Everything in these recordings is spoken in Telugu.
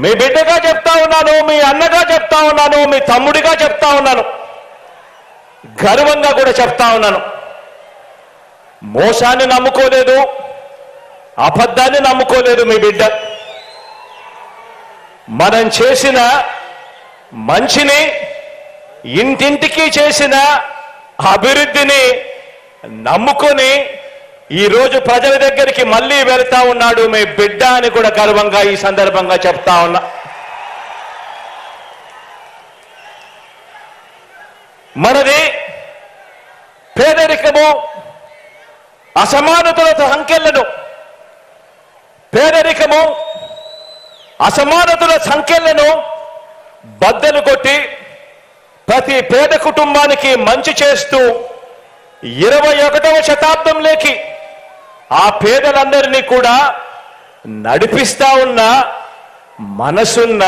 మీ బిడ్డగా చెప్తా ఉన్నాను, మీ అన్నగా చెప్తా ఉన్నాను, మీ తమ్ముడిగా చెప్తా ఉన్నాను, గర్వంగా కూడా చెప్తా ఉన్నాను. మోసాన్ని నమ్ముకోలేదు, అబద్ధాన్ని నమ్ముకోలేదు మీ బిడ్డ. మనం చేసిన మంచిని, ఇంటింటికి చేసిన అభివృద్ధిని నమ్ముకొని ఈరోజు ప్రజల దగ్గరికి మళ్ళీ వెళ్తా ఉన్నాడు మీ బిడ్డ అని కూడా గర్వంగా ఈ సందర్భంగా చెప్తా ఉన్నా. మనది పేదరికము, అసమానతల సంఖ్యలను, పేదరికము అసమానతల సంఖ్యలను బద్దలు కొట్టి ప్రతి పేద కుటుంబానికి మంచి చేస్తూ 21వ శతాబ్దంలోకి ఆ పేదలందరినీ కూడా నడిపిస్తా ఉన్న మనసున్న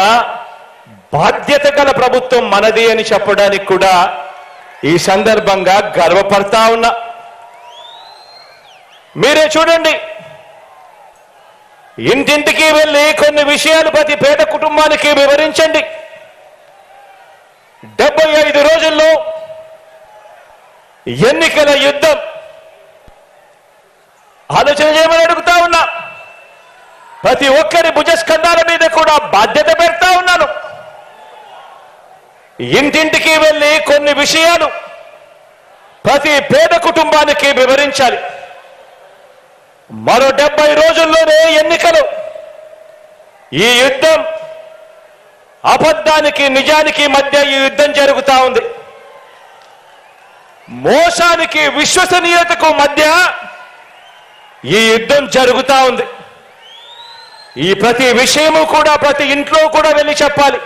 బాధ్యత గల ప్రభుత్వం మనది అని చెప్పడానికి కూడా ఈ సందర్భంగా గర్వపడతా ఉన్నా. మీరే చూడండి, ఇంటింటికి వెళ్ళి కొన్ని విషయాలు ప్రతి పేద కుటుంబానికి వివరించండి. 75 రోజుల్లో ఎన్నికల యుద్ధం ఆలోచన చేయమని అడుగుతా ఉన్నా. ప్రతి ఒక్కరి భుజస్కంధాల మీద కూడా బాధ్యత పెడతా ఉన్నాను. ఇంటింటికి వెళ్ళి కొన్ని విషయాలు ప్రతి పేద కుటుంబానికి వివరించాలి. మరో 70 రోజుల్లోనే ఎన్నికలు. ఈ యుద్ధం అబద్ధానికి నిజానికి మధ్య ఈ యుద్ధం జరుగుతా ఉంది. మోసానికి విశ్వసనీయతకు మధ్య ఈ యుద్ధం జరుగుతా ఉంది. ఈ ప్రతి విషయము కూడా ప్రతి ఇంట్లో కూడా వెళ్ళి చెప్పాలి.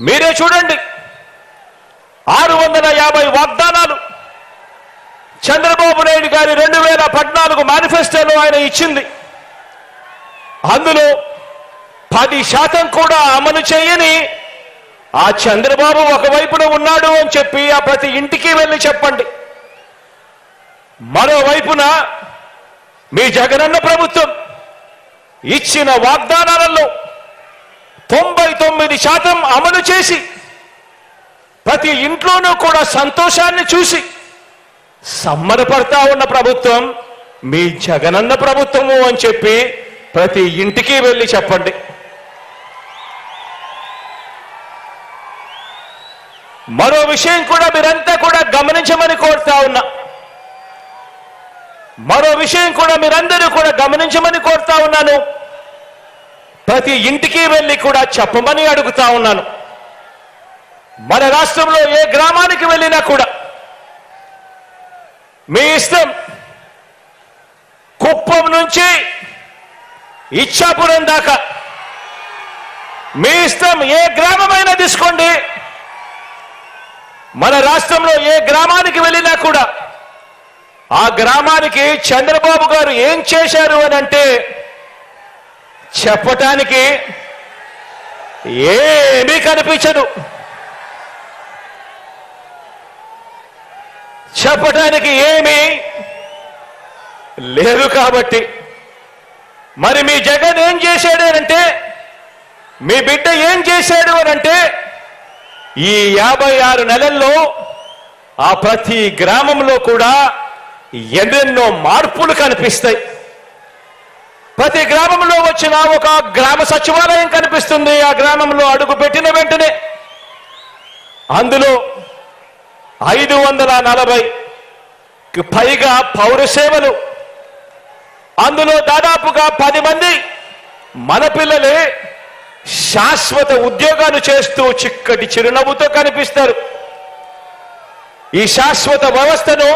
మీరే చూడండి, 650 వాగ్దానాలు చంద్రబాబు నాయుడు గారి 2014 మేనిఫెస్టోలో ఆయన ఇచ్చింది. అందులో 10% కూడా అమలు చేయని ఆ చంద్రబాబు ఒకవైపున ఉన్నాడు అని చెప్పి ఆ ప్రతి ఇంటికి వెళ్ళి చెప్పండి. మరోవైపున మీ జగనన్న ప్రభుత్వం ఇచ్చిన వాగ్దానాలలో 99% అమలు చేసి ప్రతి ఇంట్లోనూ కూడా సంతోషాన్ని చూసి సమ్మరపడతా ఉన్న ప్రభుత్వం మీ జగనన్న ప్రభుత్వము అని చెప్పి ప్రతి ఇంటికి వెళ్ళి చెప్పండి. మరో విషయం కూడా మీరంతా కూడా గమనించమని కోరుతా ఉన్నా. మరో విషయం కూడా మీరందరూ కూడా గమనించమని కోరుతా ఉన్నాను. ప్రతి ఇంటికి వెళ్ళి కూడా చెప్పమని అడుగుతా ఉన్నాను. మన రాష్ట్రంలో ఏ గ్రామానికి వెళ్ళినా కూడా మీ ఇష్టం, కుప్పం నుంచి ఇచ్చాపురం దాకా మీ ఇష్టం, ఏ గ్రామమైనా తీసుకోండి. మన రాష్ట్రంలో ఏ గ్రామానికి వెళ్ళినా కూడా ఆ గ్రామానికి చంద్రబాబు గారు ఏం చేశారు అని అంటే చెప్పటానికి ఏమీ కనిపించదు. చెప్పటానికి ఏమీ లేదు. కాబట్టి మరి మీ జగన్ ఏం చేశాడు అనంటే, మీ బిడ్డ ఏం చేశాడు అనంటే, ఈ 56 నెలల్లో ఆ ప్రతి గ్రామంలో కూడా ఎన్నెన్నో మార్పులు కనిపిస్తాయి. ప్రతి గ్రామంలో వచ్చిన ఒక గ్రామ సచివాలయం కనిపిస్తుంది. ఆ గ్రామంలో అడుగు పెట్టిన వెంటనే అందులో 540కి పైగా పౌర సేవలు, అందులో దాదాపుగా 10 మంది మన పిల్లలే శాశ్వత ఉద్యోగాలు చేస్తూ చిక్కటి చిరునవ్వుతో కనిపిస్తారు. ఈ శాశ్వత వ్యవస్థను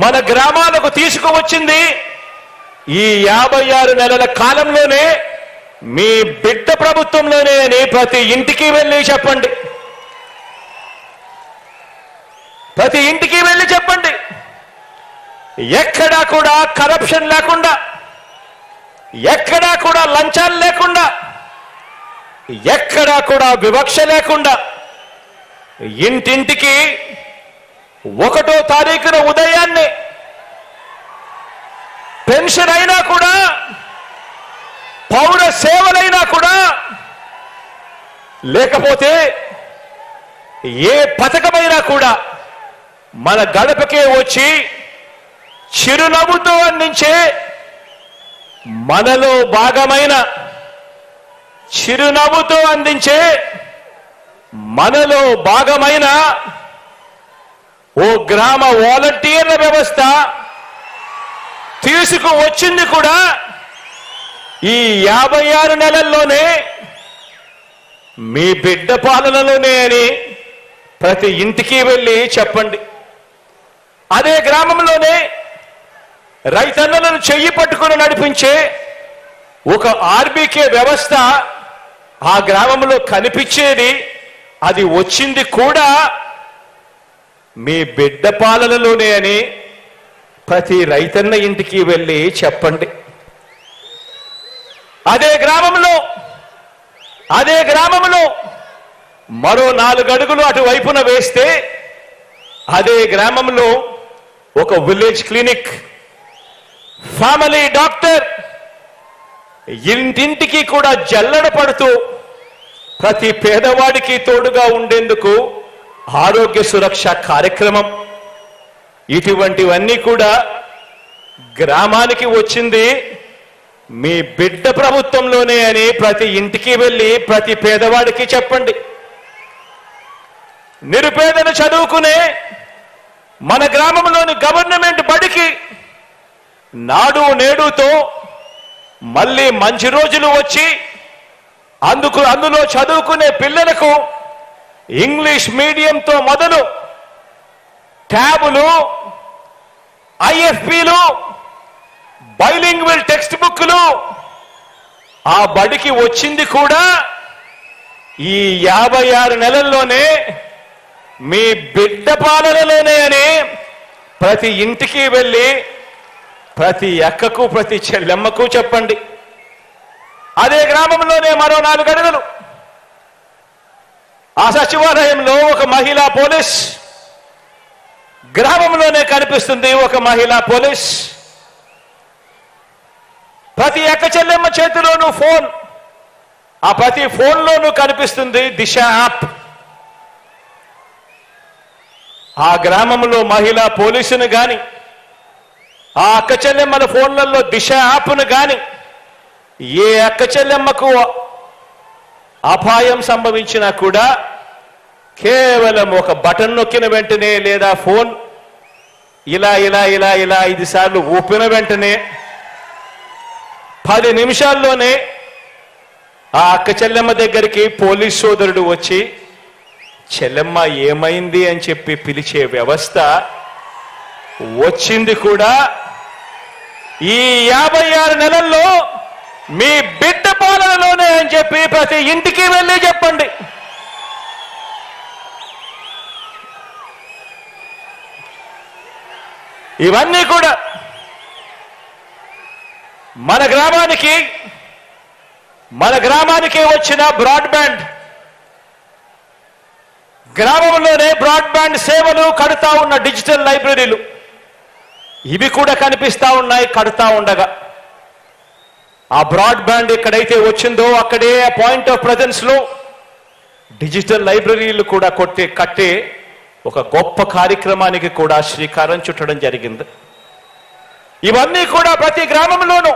మన గ్రామాలకు తీసుకువచ్చింది ఈ 56 నెలల కాలంలోనే మీ బిడ్డ ప్రభుత్వంలోనే అని ప్రతి ఇంటికి వెళ్ళి చెప్పండి. ప్రతి ఇంటికి వెళ్ళి చెప్పండి. ఎక్కడా కూడా కరప్షన్ లేకుండా, ఎక్కడా కూడా లంచాలు లేకుండా, ఎక్కడా కూడా వివక్ష లేకుండా ఇంటింటికి 1వ తారీఖున ఉదయాన్నే పెన్షన్ అయినా కూడా పౌర సేవలైనా కూడా, లేకపోతే ఏ పథకమైనా కూడా మన గడపకే వచ్చి చిరునవ్వుతో అందించే మనలో భాగమైన, చిరునవ్వుతో అందించే మనలో భాగమైన ఓ గ్రామ వాలంటీర్ల వ్యవస్థ తీసుకువచ్చింది కూడా ఈ 56 నెలల్లోనే, మీ బిడ్డ పాలనలోనే అని ప్రతి ఇంటికి వెళ్ళి చెప్పండి. అదే గ్రామంలోనే రైతన్నలను చెయ్యి పట్టుకుని నడిపించే ఒక ఆర్బీకే వ్యవస్థ ఆ గ్రామంలో కనిపించేది, అది వచ్చింది కూడా మీ బిడ్డ పాలనలోనే అని ప్రతి రైతన్న ఇంటికి వెళ్ళి చెప్పండి. అదే గ్రామంలో మరో 4 అడుగులు అటువైపున వేస్తే అదే గ్రామంలో ఒక విలేజ్ క్లినిక్, ఫ్యామిలీ డాక్టర్ ఇంటింటికి కూడా జల్లెడ పడుతూ ప్రతి పేదవాడికి తోడుగా ఉండేందుకు ఆరోగ్య సురక్ష కార్యక్రమం, ఇటువంటివన్నీ కూడా గ్రామానికి వచ్చింది మీ బిడ్డ ప్రభుత్వంలోనే అని ప్రతి ఇంటికి వెళ్ళి ప్రతి పేదవాడికి చెప్పండి. నిరుపేదలు చదువుకునే మన గ్రామంలోని గవర్నమెంట్ బడికి నాడు నేడుతో మళ్ళీ మంచి రోజులు వచ్చి అందులో చదువుకునే పిల్లలకు ఇంగ్లీష్ మీడియంతో మొదలు ట్యాబులు, ఐఎఫ్పీలు, బైలింగ్వల్ టెక్స్ట్ బుక్లు ఆ బడికి వచ్చింది కూడా ఈ 56 నెలల్లోనే మీ బిడ్డ పాలనలోనే అని ప్రతి ఇంటికి వెళ్ళి ప్రతి అక్కకు ప్రతి చెల్లెమ్మకు చెప్పండి. అదే గ్రామంలోనే మరో 4 అడుగులు ఆ సచివాలయంలో ఒక మహిళా పోలీస్, గ్రామంలోనే కనిపిస్తుంది ఒక మహిళా పోలీస్. ప్రతి అక్క చెల్లెమ్మ చేతిలోనూ ఫోన్, ఆ ప్రతి ఫోన్లోనూ కనిపిస్తుంది దిశ యాప్. ఆ గ్రామంలో మహిళా పోలీసును గాని, ఆ అక్క చెల్లెమ్మల ఫోన్లలో దిశ యాప్ను గాని, ఏ అక్క చెల్లెమ్మకు అపాయం సంభవించినా కూడా కేవలం ఒక బటన్ నొక్కిన వెంటనే, లేదా ఫోన్ ఇలా 5 సార్లు ఊపిన వెంటనే 10 నిమిషాల్లోనే ఆ అక్క చెల్లెమ్మ దగ్గరికి పోలీస్ సోదరుడు వచ్చి చెల్లెమ్మ ఏమైంది అని చెప్పి పిలిచే వ్యవస్థ వచ్చింది కూడా ఈ 56 నెలల్లో మీ బిడ్డ పాలనలోనే అని చెప్పి ప్రతి ఇంటికి వెళ్ళి చెప్పండి. ఇవన్నీ కూడా మన గ్రామానికి వచ్చిన బ్రాడ్బ్యాండ్, గ్రామంలోనే బ్రాడ్బ్యాండ్ సేవలు కడుతా ఉన్న డిజిటల్ లైబ్రరీలు, ఇవి కూడా కనిపిస్తా ఉన్నాయి కడుతా ఉండగా. ఆ బ్రాడ్బ్యాండ్ ఎక్కడైతే వచ్చిందో అక్కడే పాయింట్ ఆఫ్ ప్రెజెన్స్ లో డిజిటల్ లైబ్రరీలు కూడా కట్టే ఒక గొప్ప కార్యక్రమానికి కూడా శ్రీకారం చుట్టడం జరిగింది. ఇవన్నీ కూడా ప్రతి గ్రామంలోనూ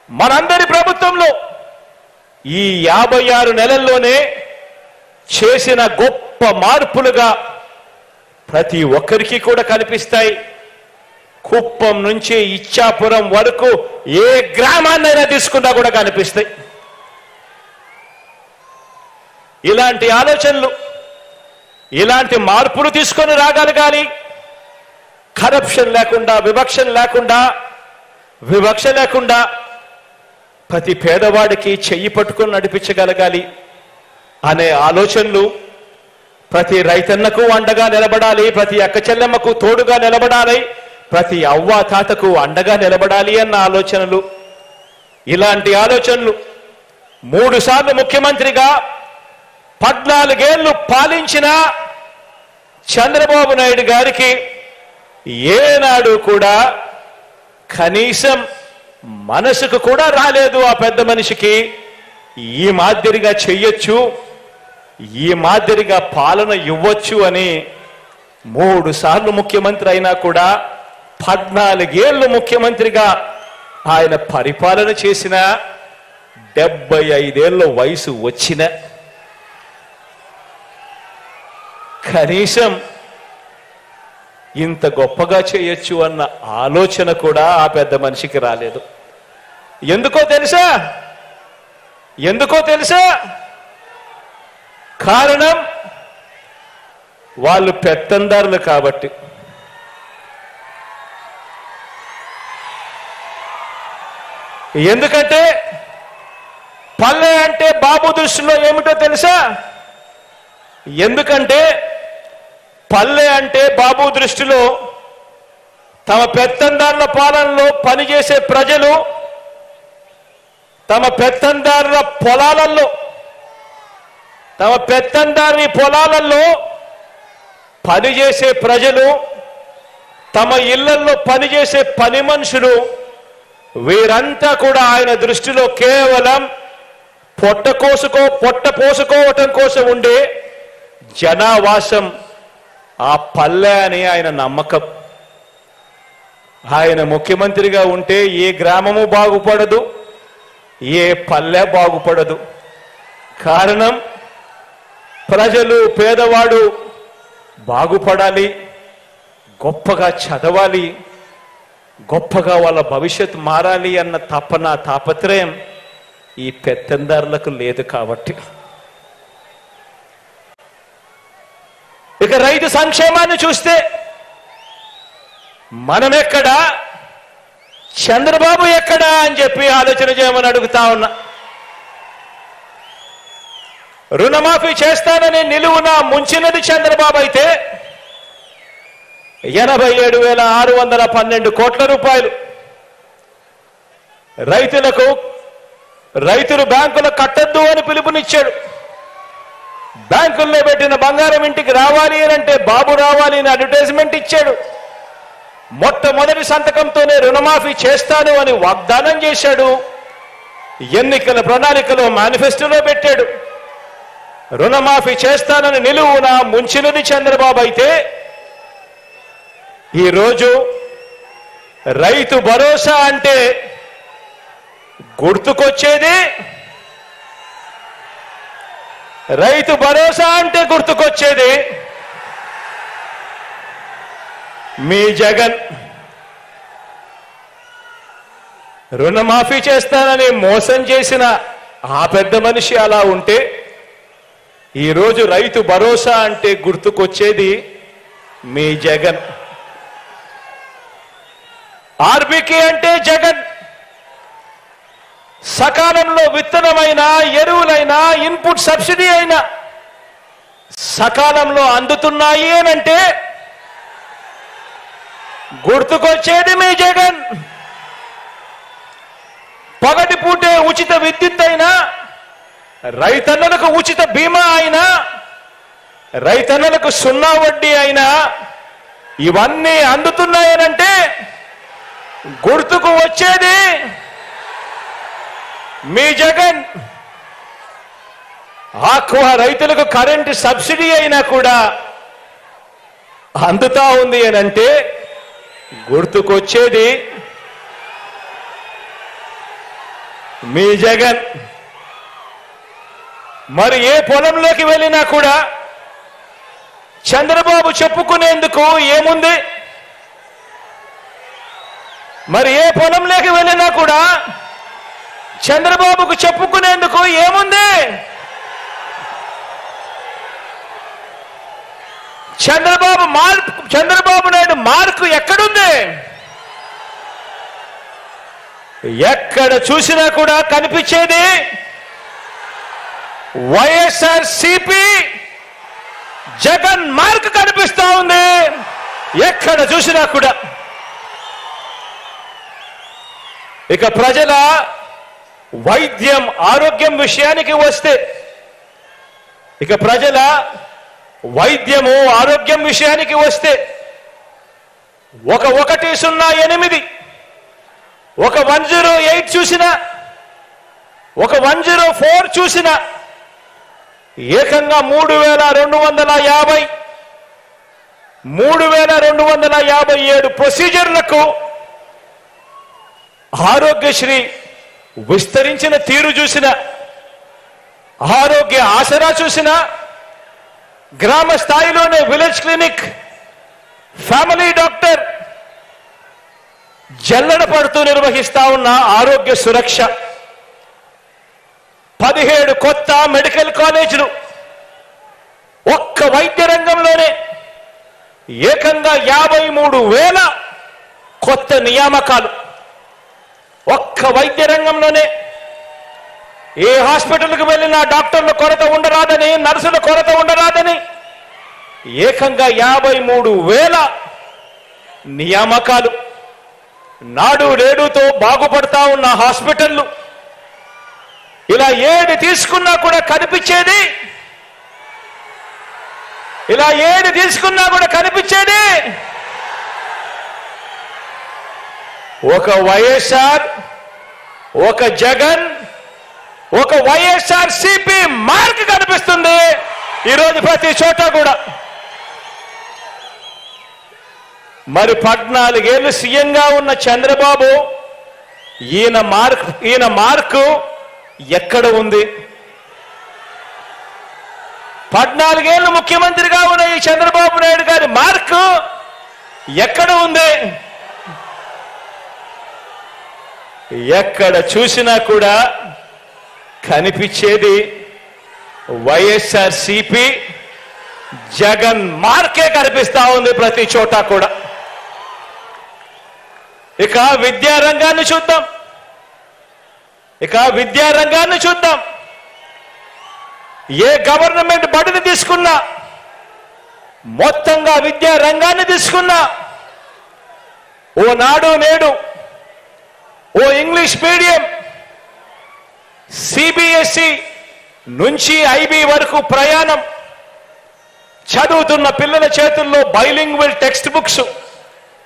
మనందరి ప్రభుత్వంలో ఈ 56 నెలల్లోనే చేసిన గొప్ప మార్పులుగా ప్రతి ఒక్కరికి కూడా కనిపిస్తాయి. కుప్పం నుంచి ఇచ్చాపురం వరకు ఏ గ్రామాన్నైనా తీసుకున్నా కూడా కనిపిస్తాయి. ఇలాంటి ఆలోచనలు, ఇలాంటి మార్పులు తీసుకొని రాగలగాలి. కరప్షన్ లేకుండా, వివక్ష లేకుండా ప్రతి పేదవాడికి చెయ్యి పట్టుకొని నడిపించగలగాలి అనే ఆలోచనలు, ప్రతి రైతన్నకు అండగా నిలబడాలి, ప్రతి అక్క చెల్లెమ్మకు తోడుగా నిలబడాలి, ప్రతి అవ్వ తాతకు అండగా నిలబడాలి అన్న ఆలోచనలు, ఇలాంటి ఆలోచనలు 3 సార్లు ముఖ్యమంత్రిగా 14 ఏళ్లు పాలించిన చంద్రబాబు నాయుడు గారికి ఏనాడు కూడా కనీసం మనసుకు కూడా రాలేదు ఆ పెద్ద మనిషికి ఈ మాదిరిగా చెయ్యొచ్చు, ఈ మాదిరిగా పాలన ఇవ్వచ్చు అని. 3 సార్లు ముఖ్యమంత్రి అయినా కూడా 14 ఏళ్ళు ముఖ్యమంత్రిగా ఆయన పరిపాలన చేసిన, 75 ఏళ్ళ వయసు వచ్చిన కనీసం ఇంత గొప్పగా చేయొచ్చు అన్న ఆలోచన కూడా ఆ పెద్ద మనిషికి రాలేదు. ఎందుకో తెలుసా? కారణం వాళ్ళు పెత్తందారులు కాబట్టి. ఎందుకంటే పల్లె అంటే బాబు దృష్టిలో ఏమిటో తెలుసా? ఎందుకంటే పల్లె అంటే బాబు దృష్టిలో తమ పెత్తందారుల పాలనలో పనిచేసే ప్రజలు, తమ పెత్తందారుల పొలాలలో పనిచేసే ప్రజలు, తమ ఇళ్లలో పనిచేసే పని మనుషులు, వీరంతా కూడా ఆయన దృష్టిలో కేవలం పొట్ట పోసుకోవటం కోసం ఉండే జనావాసం ఆ పల్లె అని ఆయన నమ్మకం. ఆయన ముఖ్యమంత్రిగా ఉంటే ఏ గ్రామము బాగుపడదు, ఏ పల్లె బాగుపడదు. కారణం ప్రజలు, పేదవాడు బాగుపడాలి, గొప్పగా చదవాలి, గొప్పగా వాళ్ళ భవిష్యత్తు మారాలి అన్న తాపత్రయం ఈ పెత్తందారులకు లేదు కాబట్టి. ఇక రైతు సంక్షేమాన్ని చూస్తే మనమెక్కడా, చంద్రబాబు ఎక్కడా అని చెప్పి ఆలోచన చేయమని అడుగుతా ఉన్నా. రుణమాఫీ చేస్తానని నిలువున ముంచినది చంద్రబాబు అయితే 87,612 కోట్ల రూపాయలు రైతులు బ్యాంకులు కట్టద్దు అని పిలుపునిచ్చాడు. బ్యాంకుల్లో పెట్టిన బంగారం ఇంటికి రావాలి అంటే బాబు రావాలి అని అడ్వర్టైజ్మెంట్ ఇచ్చాడు. మొట్టమొదటి సంతకంతోనే రుణమాఫీ చేస్తాను అని వాగ్దానం చేశాడు. ఎన్నికల ప్రణాళికలో మేనిఫెస్టోలో పెట్టాడు. రుణమాఫీ చేస్తానని నిలువున ముంచినది చంద్రబాబు అయితే ఈరోజు రైతు భరోసా అంటే గుర్తుకొచ్చేది మీ జగన్. రుణమాఫీ చేస్తానని మోసం చేసిన ఆ పెద్ద మనిషి అలా ఉంటే ఈరోజు రైతు భరోసా అంటే గుర్తుకొచ్చేది మీ జగన్. ఆర్బీకే అంటే జగన్. సకాలంలో విత్తనమైన, ఎరువులైనా, ఇన్పుట్ సబ్సిడీ అయినా సకాలంలో అందుతున్నాయి అనంటే గుర్తుకొచ్చేది మీ జగన్. పగటిపూటే ఉచిత విద్యుత్ అయినా, రైతన్నలకు ఉచిత బీమా అయినా, రైతన్నలకు 0 వడ్డీ అయినా ఇవన్నీ అందుతున్నాయనంటే గుర్తుకు వచ్చేది మీ జగన్. ఆక్వా రైతులకు కరెంటు సబ్సిడీ అయినా కూడా అందుతా ఉంది అనంటే గుర్తుకొచ్చేది మీ జగన్. మరి ఏ పొలంలోకి వెళ్ళినా కూడా చంద్రబాబు చెప్పుకునేందుకు ఏముంది? మరి ఏ పొలంలోకి వెళ్ళినా కూడా చంద్రబాబుకు చెప్పుకునేందుకు ఏముంది? చంద్రబాబు నాయుడు మార్కు ఎక్కడుంది? ఎక్కడ చూసినా కూడా కనిపించేది వైఎస్ఆర్సీపీ జగన్ మార్క్ కనిపిస్తా ఉంది. ఎక్కడ చూసినా కూడా. ఇక ప్రజల వైద్యం, ఆరోగ్యం విషయానికి వస్తే, ఒక 108 చూసినా, ఒక 104 చూసినా ఏకంగా 3250 3257 ప్రొసీజర్లకు ఆరోగ్యశ్రీ విస్తరించిన తీరు చూసిన, ఆరోగ్య ఆసరా చూసిన, గ్రామ స్థాయిలోనే విలేజ్ క్లినిక్, ఫ్యామిలీ డాక్టర్ జల్లెడ పడుతూ నిర్వహిస్తా ఉన్న ఆరోగ్య సురక్ష, 17 కొత్త మెడికల్ కాలేజీలు, ఒక్క వైద్య రంగంలోనే ఏకంగా 53,000 కొత్త నియామకాలు, ఒక్క వైద్య రంగంలోనే. ఏ హాస్పిటల్కి వెళ్ళినా డాక్టర్ల కొరత ఉండరాదని, నర్సుల కొరత ఉండరాదని ఏకంగా 53,000 నియామకాలు. నాడు నేడుతో బాగుపడతా ఉన్న హాస్పిటళ్లు, ఇలా ఏది తీసుకున్నా కూడా కనిపించేది, ఇలా ఏది తీసుకున్నా కూడా కనిపించేది ఒక వైఎస్ఆర్, ఒక జగన్, ఒక వైఎస్ఆర్ సిపి మార్క్ కనిపిస్తుంది ఈరోజు ప్రతి చోట కూడా. మరి 14 ఏళ్ళు సీఎంగా ఉన్న చంద్రబాబు ఈయన మార్కు ఎక్కడ ఉంది? 14 ఏళ్ళు ముఖ్యమంత్రిగా ఉన్న ఈ చంద్రబాబు నాయుడు గారి మార్కు ఎక్కడ ఉంది? ఎక్కడ చూసినా కూడా కనిపించేది వైఎస్ఆర్ సిపి జగన్ మార్కే కనిపిస్తా ఉంది ప్రతి చోట కూడా. ఇక విద్యారంగాన్ని చూద్దాం. ఏ గవర్నమెంట్ బడిని తీసుకున్నా, మొత్తంగా విద్యా రంగాన్ని తీసుకున్నా, ఓ నాడు నేడు, ఓ ఇంగ్లీష్ మీడియం, సిబిఎస్ఈ నుంచి ఐబీ వరకు ప్రయాణం, చదువుతున్న పిల్లల చేతుల్లో బైలింగ్వల్ టెక్స్ట్ బుక్స్,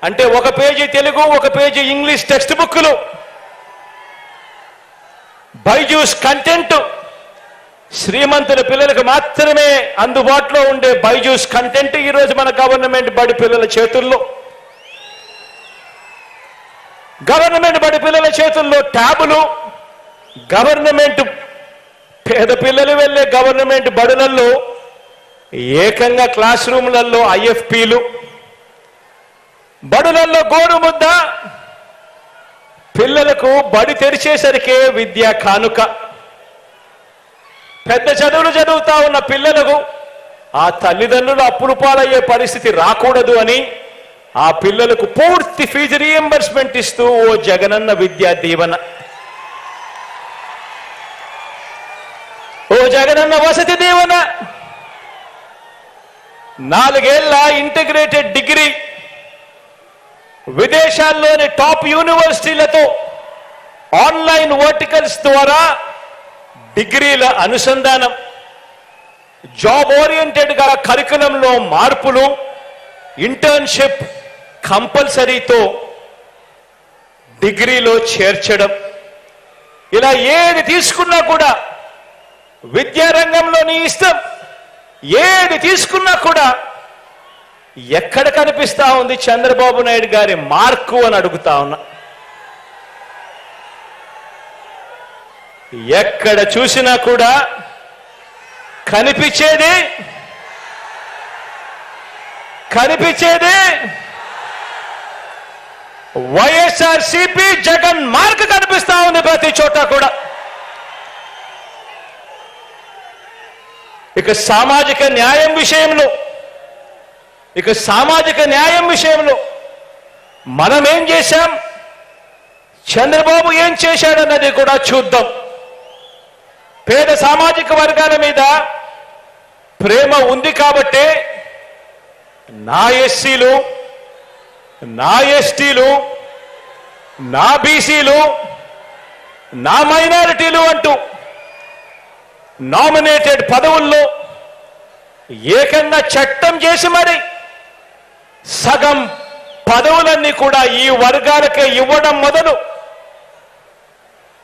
అంటే ఒక పేజీ తెలుగు, ఒక పేజీ ఇంగ్లీష్ టెక్స్ట్ బుక్లు, బైజూస్ కంటెంట్, శ్రీమంతుల పిల్లలకు మాత్రమే అందుబాటులో ఉండే బైజూస్ కంటెంట్ ఈరోజు మన గవర్నమెంట్ బడి పిల్లల చేతుల్లో. గవర్నమెంట్ బడి పిల్లల చేతుల్లో ట్యాబులు, గవర్నమెంట్ పేద పిల్లలు వెళ్ళే గవర్నమెంట్ బడులలో ఏకంగా క్లాస్ రూమ్లలో ఐఎఫ్పీలు, బడులలో గోరుముద్ద, పిల్లలకు బడి తెరిచేసరికే విద్యా కానుక. పెద్ద చదువులు చదువుతా ఉన్న పిల్లలకు ఆ తల్లిదండ్రులు అప్పులు పాలయ్యే పరిస్థితి రాకూడదు అని ఆ పిల్లలకు పూర్తి ఫీజు రీఎంబర్స్మెంట్ ఇస్తూ ఓ జగనన్న విద్యా దీవెన, ఓ జగనన్న వసతి దీవెన, 4 ఏళ్ల ఇంటిగ్రేటెడ్ డిగ్రీ, విదేశాల్లోని టాప్ యూనివర్సిటీలతో ఆన్లైన్ వర్టికల్స్ ద్వారా డిగ్రీల అనుసంధానం, జాబ్ ఓరియంటెడ్ గా కరికులంలో మార్పులు, ఇంటర్న్షిప్ కంపల్సరీతో డిగ్రీలో చేర్చడం, ఇలా ఏది తీసుకున్నా కూడా విద్యారంగంలో నీ ఇష్టం, ఏది తీసుకున్నా కూడా ఎక్కడ కనిపిస్తా ఉంది చంద్రబాబు నాయుడు గారి మార్కు అని అడుగుతా ఉన్నా. ఎక్కడ చూసినా కూడా కనిపించేది వైఎస్ఆర్ సిపి జగన్ మార్క్ కనిపిస్తా ఉంది ప్రతి చోట కూడా. ఇక సామాజిక న్యాయం విషయంలో మనం ఏం చేశాం, చంద్రబాబు ఏం చేశాడన్నది కూడా చూద్దాం. పేద సామాజిక వర్గాల మీద ప్రేమ ఉంది కాబట్టి నా ఎస్సీలు, నా ఎస్టీలు, నా బీసీలు, నా మైనారిటీలు అంటూ నామినేటెడ్ పదవుల్లో ఏకంగా చట్టం చేసి మరి సగం పదవులన్నీ కూడా ఈ వర్గాలకే ఇవ్వడం మొదలు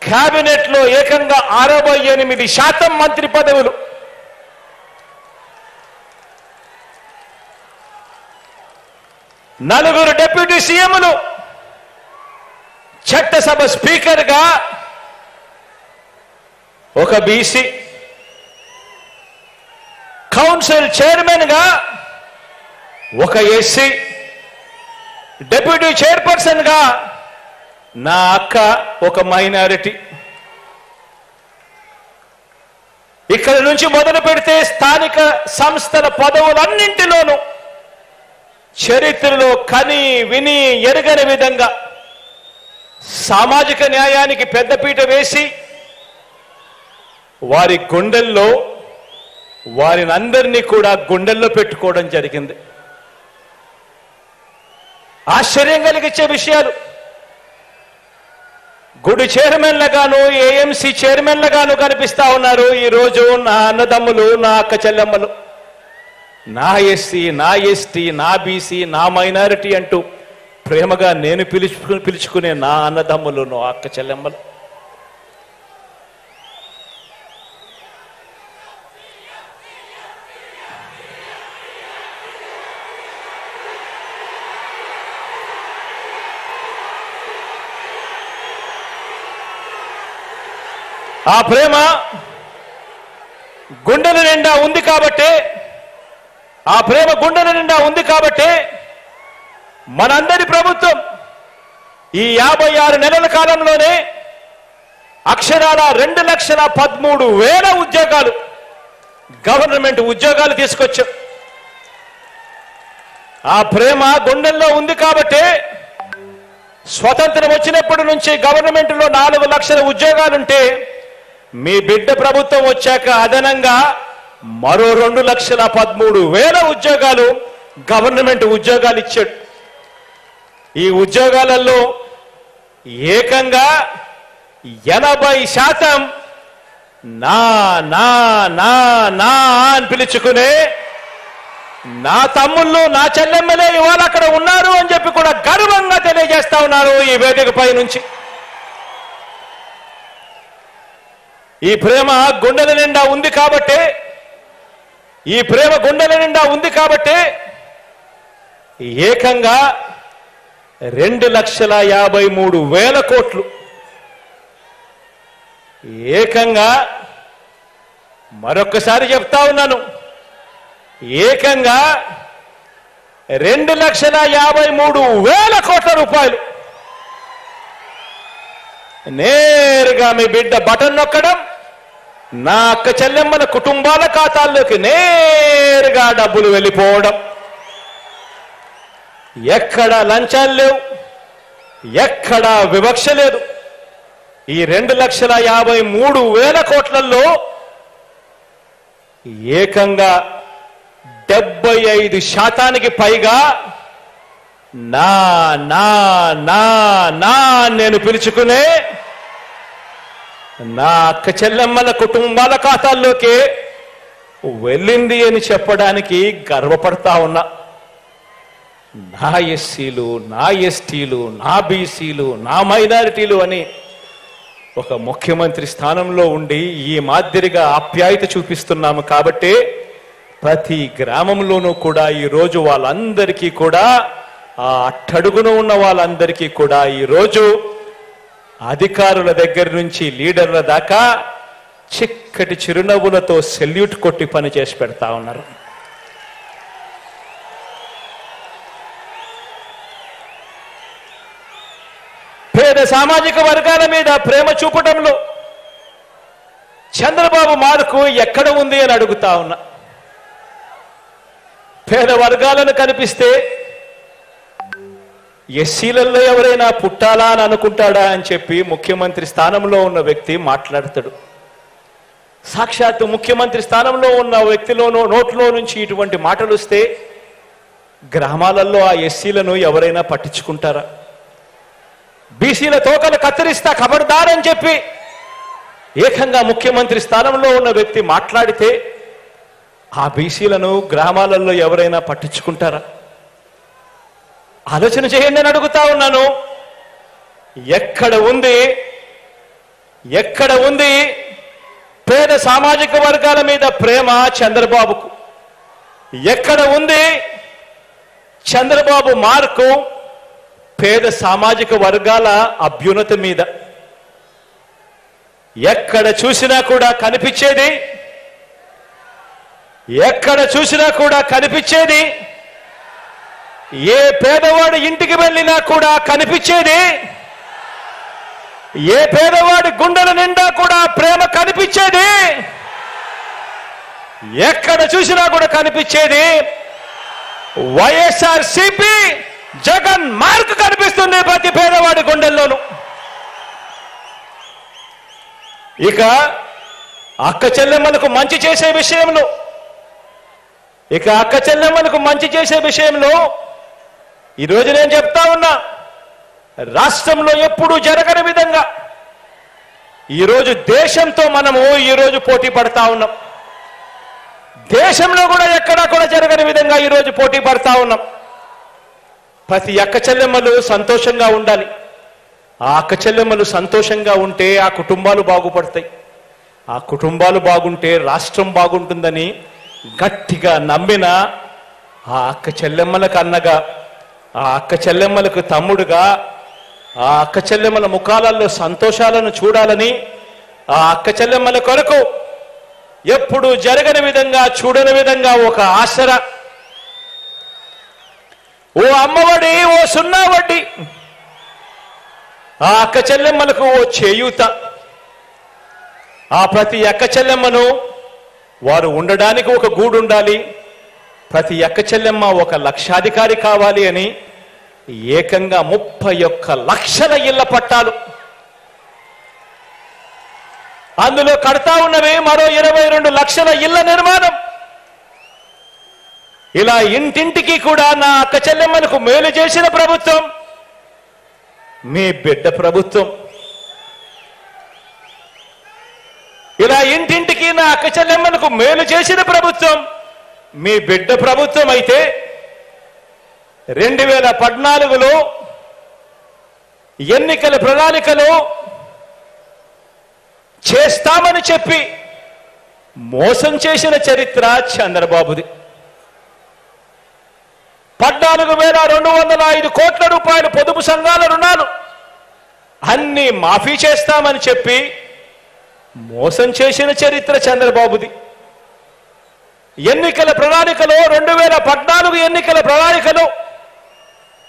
కేబినెట్ లో ఏకంగా 68% మంత్రి పదవులు. నలుగురు డిప్యూటీ సీఎంలు, చట్టసభ స్పీకర్ గా ఒక బీసీ, కౌన్సిల్ చైర్మన్ గా ఒక ఎస్సీ, డిప్యూటీ చైర్పర్సన్ గా నా అక్క ఒక మైనారిటీ. ఇక్కడ నుంచి మొదలు పెడితే స్థానిక సంస్థల పదవులన్నింటిలోనూ చరిత్రలో కని విని ఎరగని విధంగా సామాజిక న్యాయానికి పెద్దపీట వేసి వారి గుండెల్లో వారిని అందరినీ కూడా గుండెల్లో పెట్టుకోవడం జరిగింది. ఆశ్చర్యం కలిగించే విషయాలు. గుడి చైర్మన్లుగాను, ఏఎంసీ చైర్మన్లుగాను కనిపిస్తా ఉన్నారు ఈరోజు నా అన్నదమ్ములు, నా అక్క చెల్లెమ్మలు, నా ఎస్సీ, నా ఎస్టీ, నా బీసీ, నా మైనారిటీ అంటూ ప్రేమగా నేను పిలుచుకునే నా అన్నదమ్ములు, నా అక్క చెల్లెమ్మలు. ఆ ప్రేమ గుండెల నిండా ఉంది కాబట్టి, ఆ ప్రేమ గుండెల నిండా ఉంది కాబట్టి మనందరి ప్రభుత్వం ఈ 56 నెలల కాలంలోనే అక్షరాల 2,13,000 ఉద్యోగాలు, గవర్నమెంట్ ఉద్యోగాలు తీసుకొచ్చాం. ఆ ప్రేమ గుండెల్లో ఉంది కాబట్టి స్వతంత్రం వచ్చినప్పటి నుంచి గవర్నమెంట్ లో 4 లక్షల ఉద్యోగాలుంటే మీ బిడ్డ ప్రభుత్వం వచ్చాక అదనంగా మరో 2,13,000 ఉద్యోగాలు గవర్నమెంట్ ఉద్యోగాలు ఇచ్చాడు. ఈ ఉద్యోగాలలో ఏకంగా 80% నా నా నా నా అని పిలుచుకునే నా తమ్ముళ్ళు, నా చెల్లెమ్మలే ఇవాళ అక్కడ ఉన్నారు అని చెప్పి కూడా గర్వంగా తెలియజేస్తా ఉన్నారు ఈ వేదికపై నుంచి. ఈ ప్రేమ గుండెల నిండా ఉంది కాబట్టి, ఈ ప్రేమ గుండెల నిండా ఉంది కాబట్టి ఏకంగా 2,53,000 కోట్లు, ఏకంగా మరొక్కసారి చెప్తా ఉన్నాను, ఏకంగా 2,53,000 కోట్ల రూపాయలు నేరుగా మీ బిడ్డ బటన్ నొక్కడం, నా అక్క చెల్లెమ్మల కుటుంబాల ఖాతాల్లోకి నేరుగా డబ్బులు వెళ్ళిపోవడం. ఎక్కడా లంచాలు లేవు, ఎక్కడా వివక్ష లేదు. ఈ 2,53,000 కోట్లలో ఏకంగా 75% పైగా నా నా నా నా నేను పిలుచుకునే నా అక్క చెల్లెమ్మల కుటుంబాల ఖాతాల్లోకి వెళ్ళింది అని చెప్పడానికి గర్వపడతా ఉన్నా. నా ఎస్సీలు, నా ఎస్టీలు, నా బీసీలు, నా మైనారిటీలు అని ఒక ముఖ్యమంత్రి స్థానంలో ఉండి ఈ మాదిరిగా ఆప్యాయత చూపిస్తున్నాము కాబట్టి ప్రతి గ్రామంలోనూ కూడా ఈరోజు వాళ్ళందరికీ కూడా, ఆ అట్టడుగున ఉన్న వాళ్ళందరికీ కూడా ఈరోజు అధికారుల దగ్గర నుంచి లీడర్ల దాకా చిక్కటి చిరునవ్వులతో సెల్యూట్ కొట్టి పని చేసి పెడతా ఉన్నారు. పేద సామాజిక వర్గాల మీద ప్రేమ చూపటంలో చంద్రబాబు మార్కు ఎక్కడ ఉంది అని అడుగుతా ఉన్నా. పేద వర్గాలను కనిపిస్తే ఎస్సీలలో ఎవరైనా పుట్టాలా అని అనుకుంటాడా అని చెప్పి ముఖ్యమంత్రి స్థానంలో ఉన్న వ్యక్తి మాట్లాడతాడు. సాక్షాత్తు ముఖ్యమంత్రి స్థానంలో ఉన్న వ్యక్తిలోనో నోట్లో నుంచి ఇటువంటి మాటలు వస్తే గ్రామాలలో ఆ ఎస్సీలను ఎవరైనా పట్టించుకుంటారా? బీసీల తోకలు కత్తిరిస్తా ఖబర్దారని చెప్పి ఏకంగా ముఖ్యమంత్రి స్థానంలో ఉన్న వ్యక్తి మాట్లాడితే ఆ బీసీలను గ్రామాలలో ఎవరైనా పట్టించుకుంటారా? ఆలోచన చేయండి అని అడుగుతా ఉన్నాను. ఎక్కడ ఉంది ఎక్కడ ఉంది పేద సామాజిక వర్గాల మీద ప్రేమ చంద్రబాబుకు? ఎక్కడ ఉంది చంద్రబాబు మార్కు పేద సామాజిక వర్గాల అభ్యున్నతి మీద? ఎక్కడ చూసినా కూడా కనిపించేది, ఎక్కడ చూసినా కూడా కనిపించేది, ఏ పేదవాడి ఇంటికి వెళ్ళినా కూడా కనిపించేది, ఏ పేదవాడి గుండెల నిండా కూడా ప్రేమ కనిపించేది, ఎక్కడ చూసినా కూడా కనిపించేది వైఎస్ఆర్సీపీ జగన్ మార్క్ కనిపిస్తుంది ప్రతి పేదవాడి గుండెల్లోనూ. ఇక అక్క చెల్లెమ్మలకు మంచి చేసే విషయంలో, ఈరోజు నేను చెప్తా ఉన్నా, రాష్ట్రంలో ఎప్పుడూ జరగని విధంగా ఈరోజు దేశంతో మనము ఈరోజు పోటీ పడతా ఉన్నాం. దేశంలో కూడా ఎక్కడా కూడా జరగని విధంగా ఈరోజు పోటీ పడతా ఉన్నాం. ప్రతి అక్క చెల్లెమ్మలు సంతోషంగా ఉండాలి. ఆ అక్క చెల్లెమ్మలు సంతోషంగా ఉంటే ఆ కుటుంబాలు బాగుపడతాయి. ఆ కుటుంబాలు బాగుంటే రాష్ట్రం బాగుంటుందని గట్టిగా నమ్మిన ఆ అక్క చెల్లెమ్మలకు అన్నగా, ఆ అక్క చెల్లెమ్మలకు తమ్ముడుగా, ఆ అక్క చెల్లెమ్మల ముఖాలలో సంతోషాలను చూడాలని, ఆ అక్క చెల్లెమ్మల కొరకు ఎప్పుడు జరగని విధంగా, చూడని విధంగా ఒక ఆసరా, ఓ అమ్మఒడి, ఓ సున్నా వడ్డీ, ఆ అక్క చెల్లెమ్మలకు ఓ చేయూత, ఆ ప్రతి అక్క చెల్లెమ్మను వారు ఉండడానికి ఒక గూడు ఉండాలి, ప్రతి అక్క చెల్లెమ్మ ఒక లక్షాధికారి కావాలి అని ఏకంగా 31 లక్షల ఇళ్ల పట్టాలు, అందులో కడతా ఉన్నవి మరో 22 లక్షల ఇళ్ల నిర్మాణం. ఇలా ఇంటింటికి కూడా నా అక్క చెల్లెమ్మలకు మేలు చేసిన ప్రభుత్వం మీ బిడ్డ ప్రభుత్వం. ఇలా ఇంటింటికి నా అక్క చెల్లెమ్మలకు మేలు చేసిన ప్రభుత్వం మీ బిడ్డ ప్రభుత్వం అయితే 2014లో ఎన్నికల ప్రణాళికలో చేస్తామని చెప్పి మోసం చేసిన చరిత్ర చంద్రబాబుది. 14,205 కోట్ల రూపాయలు పొదుపు సంఘాల రుణాలు అన్ని మాఫీ చేస్తామని చెప్పి మోసం చేసిన చరిత్ర చంద్రబాబుది. ఎన్నికల ప్రణాళికలో 2014 ఎన్నికల ప్రణాళికలో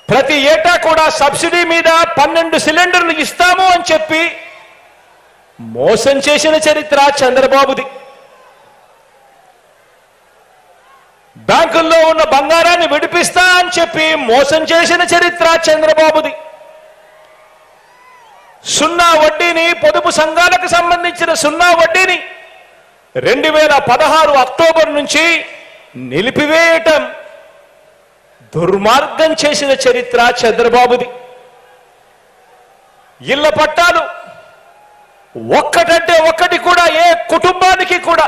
ప్రతి ఏటా కూడా సబ్సిడీ మీద 12 సిలిండర్లు ఇస్తాము అని చెప్పి మోసం చేసిన చరిత్ర చంద్రబాబుది. బ్యాంకుల్లో ఉన్న బంగారాన్ని విడిపిస్తా అని చెప్పి మోసం చేసిన చరిత్ర చంద్రబాబుది. సున్నా వడ్డీని, పొదుపు సంఘాలకు సంబంధించిన సున్నా వడ్డీని 2016 అక్టోబర్ నుంచి నిలిపివేయటం దుర్మార్గం చేసిన చరిత్ర చంద్రబాబుది. ఇళ్ల పట్టాలు ఒక్కటంటే ఒక్కటి కూడా ఏ కుటుంబానికి కూడా,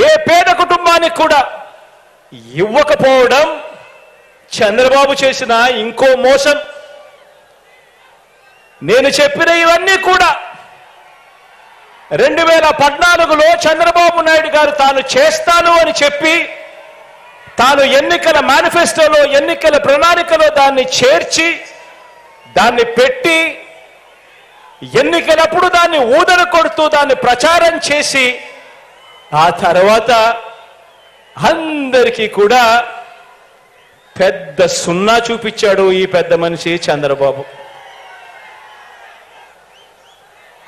ఏ పేద కుటుంబానికి కూడా ఇవ్వకపోవడం చంద్రబాబు చేసిన ఇంకో మోసం. నేను చెప్పిన ఇవన్నీ కూడా 2014లో చంద్రబాబు నాయుడు గారు తాను చేస్తాను అని చెప్పి, తాను ఎన్నికల మేనిఫెస్టోలో, ఎన్నికల ప్రణాళికలో దాన్ని చేర్చి, దాన్ని పెట్టి, ఎన్నికలప్పుడు దాన్ని ఊదర కొడుతూ దాన్ని ప్రచారం చేసి, ఆ తర్వాత అందరికీ కూడా పెద్ద సున్నా చూపించాడు ఈ పెద్ద మనిషి చంద్రబాబు.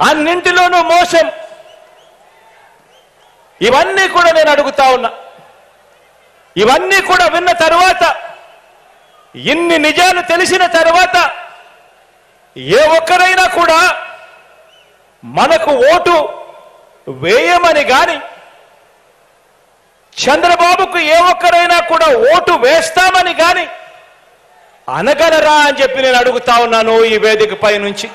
అన్నింటిలోనూ మోసం. ఇవన్నీ కూడా నేను అడుగుతా ఉన్నా. ఇవన్నీ కూడా విన్న తర్వాత, ఇన్ని నిజాలు తెలిసిన తర్వాత ఏ ఒక్కరైనా కూడా మనకు ఓటు వేయమని గాని, చంద్రబాబుకు ఏ ఒక్కరైనా కూడా ఓటు వేస్తామని గాని అనగలరా అని చెప్పి నేను అడుగుతా ఉన్నాను ఈ వేదికపై నుంచి.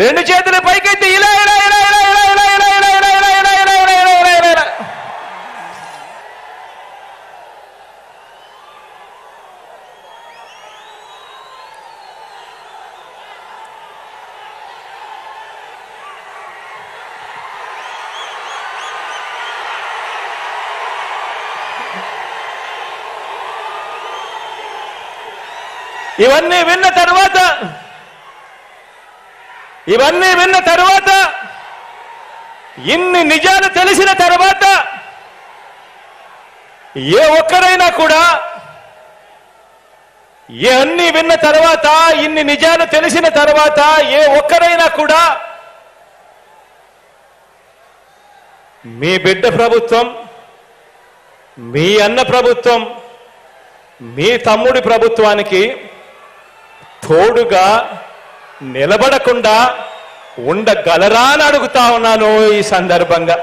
రెండు చేతుల పైకెత్తి ఇలా ఇలా ఇలా ఇలా ఇలా ఇలా ఇలా ఇలా ఇలా ఇలా ఇలా ఇలా ఇలా ఇలా ఇలా ఇలా. ఇవన్నీ విన్న తర్వాత ఇన్ని నిజాలు తెలిసిన తర్వాత ఏ ఒక్కరైనా కూడా ఇవన్నీ విన్న తర్వాత ఇన్ని నిజాలు తెలిసిన తర్వాత ఏ ఒక్కరైనా కూడా మీ బిడ్డ ప్రభుత్వం, మీ అన్న ప్రభుత్వం, మీ తమ్ముడి ప్రభుత్వానికి తోడుగా నిలబడకుండా ఉండగలరా అని అడుగుతా ఉన్నాను ఈ సందర్భంగా.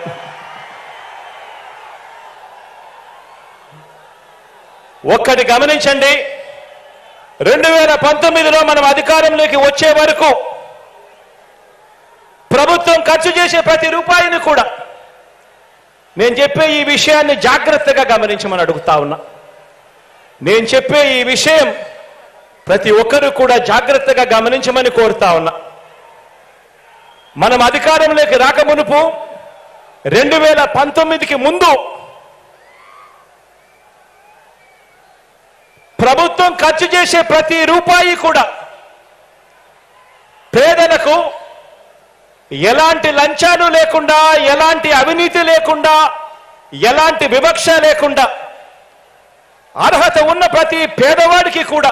ఒక్కటి గమనించండి, 2019లో మనం అధికారంలోకి వచ్చే వరకు ప్రభుత్వం ఖర్చు చేసే ప్రతి రూపాయిని కూడా, నేను చెప్పే ఈ విషయాన్ని జాగ్రత్తగా గమనించమని అడుగుతా ఉన్నా. నేను చెప్పే ఈ విషయం ప్రతి ఒక్కరూ కూడా జాగ్రత్తగా గమనించమని కోరుతా ఉన్నా. మనం అధికారంలోకి రాకమునుపు 2019కి ముందు ప్రభుత్వం ఖర్చు చేసే ప్రతి రూపాయి కూడా పేదలకు ఎలాంటి లంచాలు లేకుండా, ఎలాంటి అవినీతి లేకుండా, ఎలాంటి వివక్ష లేకుండా అర్హత ఉన్న ప్రతి పేదవాడికి కూడా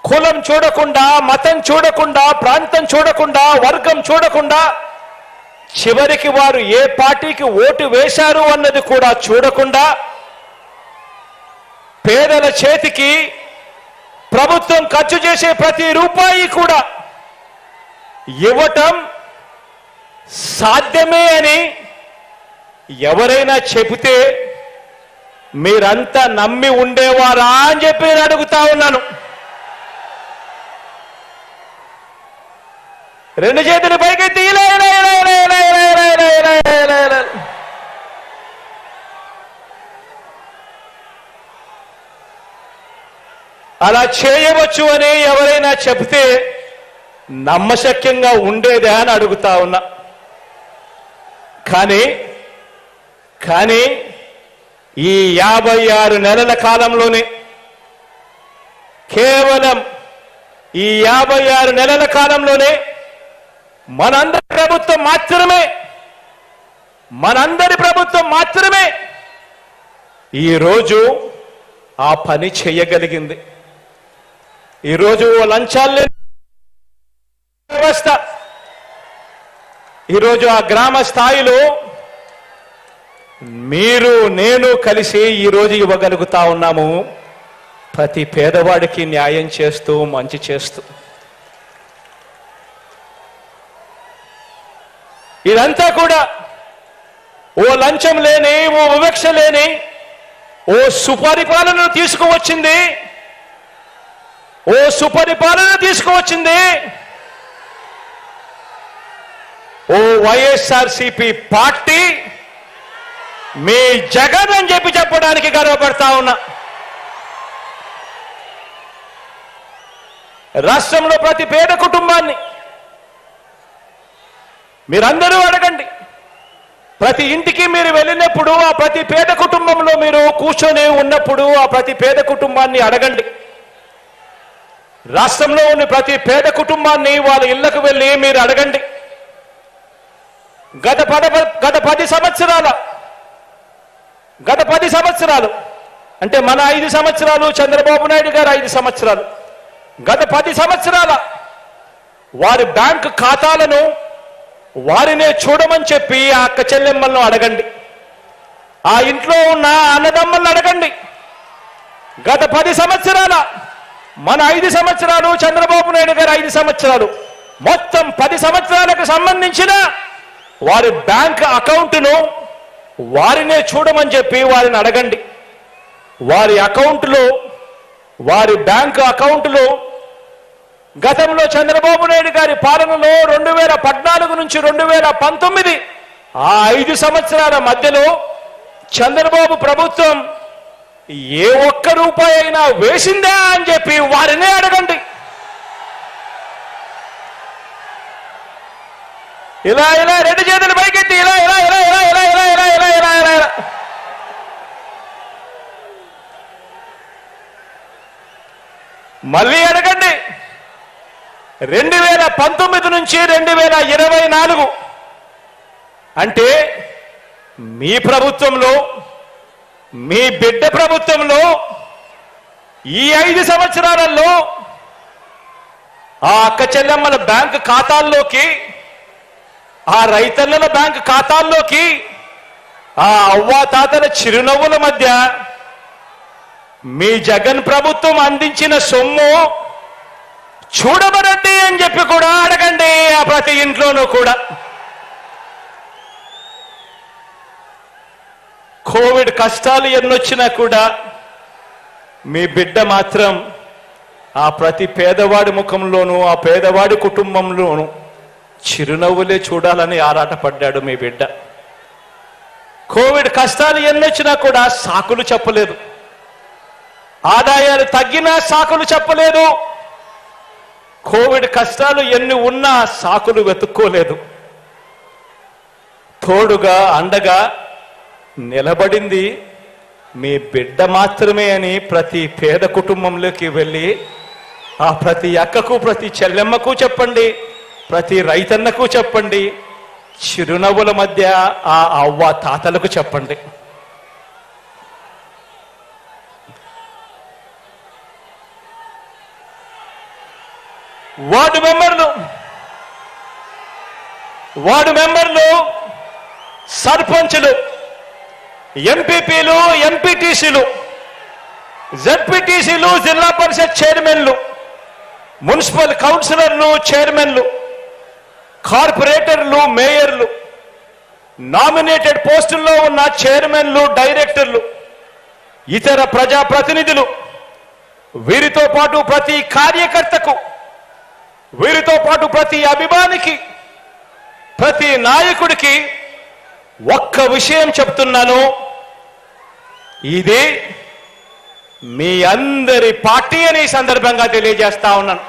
కులం చూడకుండా, మతం చూడకుండా, ప్రాంతం చూడకుండా, వర్గం చూడకుండా, చివరికి వారు ఏ పార్టీకి ఓటు వేశారు అన్నది కూడా చూడకుండా పేదల చేతికి ప్రభుత్వం ఖర్చు చేసే ప్రతి రూపాయి కూడా ఇవ్వటం సాధ్యమే అని ఎవరైనా చెబితే మీరంతా నమ్మి ఉండేవారా అని చెప్పి నేను అడుగుతా ఉన్నాను. రెండు చేతులు పైకెత్తి ఇలా ఇలా ఇలా ఇలా ఇలా ఇలా ఇలా ఇలా ఇలా ఇలా ఇలా. అలా చేయవచ్చు అని ఎవరైనా చెబితే నమ్మశక్యంగా ఉండేదే అని అడుగుతా ఉన్నా. కానీ ఈ 56 నెలల కాలంలోనే, కేవలం ఈ 56 నెలల కాలంలోనే మనందరి ప్రభుత్వం మాత్రమే ఈరోజు ఆ పని చేయగలిగింది. ఈరోజు లంచాలు లేని వ్యవస్థ, ఈరోజు ఆ గ్రామ స్థాయిలో మీరు నేను కలిసి ఈరోజు ఇవ్వగలుగుతా ఉన్నాము. ప్రతి పేదవాడికి న్యాయం చేస్తూ, మంచి చేస్తూ. ఇదంతా కూడా ఓ లంచం లేని, ఓ వివక్ష లేని, ఓ సుపరిపాలన తీసుకువచ్చింది. ఓ వైఎస్ఆర్సీపీ పార్టీ, మీ జగన్ అని చెప్పడానికి గర్వపడతా ఉన్నా. రాష్ట్రంలో ప్రతి పేద కుటుంబాన్ని మీరందరూ అడగండి. ప్రతి ఇంటికి మీరు వెళ్ళినప్పుడు, ఆ ప్రతి పేద కుటుంబంలో మీరు కూర్చొని ఉన్నప్పుడు ఆ ప్రతి పేద కుటుంబాన్ని అడగండి. రాష్ట్రంలో ఉన్న ప్రతి పేద కుటుంబాన్ని వాళ్ళ ఇళ్లకు వెళ్ళి మీరు అడగండి. గత 10 సంవత్సరాలు అంటే మన 5 సంవత్సరాలు, చంద్రబాబు నాయుడు గారు 5 సంవత్సరాలు, గత 10 సంవత్సరాల వారి బ్యాంకు ఖాతాలను వారినే చూడమని చెప్పి ఆ అక్క చెల్లెమ్మలను అడగండి. ఆ ఇంట్లో ఉన్న అన్నదమ్మలను అడగండి. గత 10 సంవత్సరాల, మన 5 సంవత్సరాలు, చంద్రబాబు నాయుడు గారు 5 సంవత్సరాలు, మొత్తం 10 సంవత్సరాలకు సంబంధించిన వారి బ్యాంక్ అకౌంట్ను వారినే చూడమని చెప్పి వారిని అడగండి. వారి అకౌంట్లో, వారి బ్యాంకు అకౌంట్లో గతంలో చంద్రబాబు నాయుడు గారి పాలనలో 2014 నుంచి 2019 ఆ 5 సంవత్సరాల మధ్యలో చంద్రబాబు ప్రభుత్వం ఏ ఒక్క రూపాయి అయినా వేసిందా అని చెప్పి వారినే అడగండి. ఇలా ఇలా రెండు చేతులు పైకెత్తి ఇలా ఇలా ఇలా ఇలా ఇలా ఇలా ఇలా ఇలా ఇలా ఇలా ఇలా. మళ్ళీ అడగండి. 2019 నుంచి 2024 అంటే మీ ప్రభుత్వంలో, మీ బిడ్డ ప్రభుత్వంలో ఈ 5 సంవత్సరాలలో ఆ అక్క చెల్లెమ్మల బ్యాంకు ఖాతాల్లోకి, ఆ రైతన్నల బ్యాంకు ఖాతాల్లోకి, ఆ అవ్వాతాతల చిరునవ్వుల మధ్య మీ జగన్ ప్రభుత్వం అందించిన సొమ్ము చూడమనండి అని చెప్పి కూడా అడగండి. ఆ ప్రతి ఇంట్లోనూ కూడా కోవిడ్ కష్టాలు ఎన్నొచ్చినా కూడా మీ బిడ్డ మాత్రం ఆ ప్రతి పేదవాడి ముఖంలోనూ, ఆ పేదవాడి కుటుంబంలోనూ చిరునవ్వులే చూడాలని ఆరాటపడ్డాడు మీ బిడ్డ. కోవిడ్ కష్టాలు ఎన్నొచ్చినా కూడా సాకులు చెప్పలేదు, ఆదాయాలు తగ్గినా సాకులు చెప్పలేదు, కోవిడ్ కష్టాలు ఎన్ని ఉన్నా సాకులు వెతుక్కోలేదు. తోడుగా అండగా నిలబడింది మీ బిడ్డ మాత్రమే అని ప్రతి పేద కుటుంబంలోకి వెళ్ళి ఆ ప్రతి అక్కకు, ప్రతి చెల్లెమ్మకు చెప్పండి, ప్రతి రైతన్నకు చెప్పండి, చిరునవ్వుల మధ్య ఆ అవ్వ తాతలకు చెప్పండి. వార్డు మెంబర్లు, సర్పంచులు, ఎంపీపీలు, ఎంపీటీసీలు, జెడ్పీటీసీలు, జిల్లా పరిషత్ చైర్మన్లు, మున్సిపల్ కౌన్సిలర్లు, చైర్మన్లు, కార్పొరేటర్లు, మేయర్లు, నామినేటెడ్ పోస్టుల్లో ఉన్న చైర్మన్లు, డైరెక్టర్లు, ఇతర ప్రజాప్రతినిధులు, వీరితో పాటు ప్రతి కార్యకర్తకు, వీరితో పాటు ప్రతి అభిమానికి, ప్రతి నాయకుడికి ఒక్క విషయం చెప్తున్నాను. ఇది మీ అందరి పార్టీ అని ఈ సందర్భంగా తెలియజేస్తా ఉన్నాను.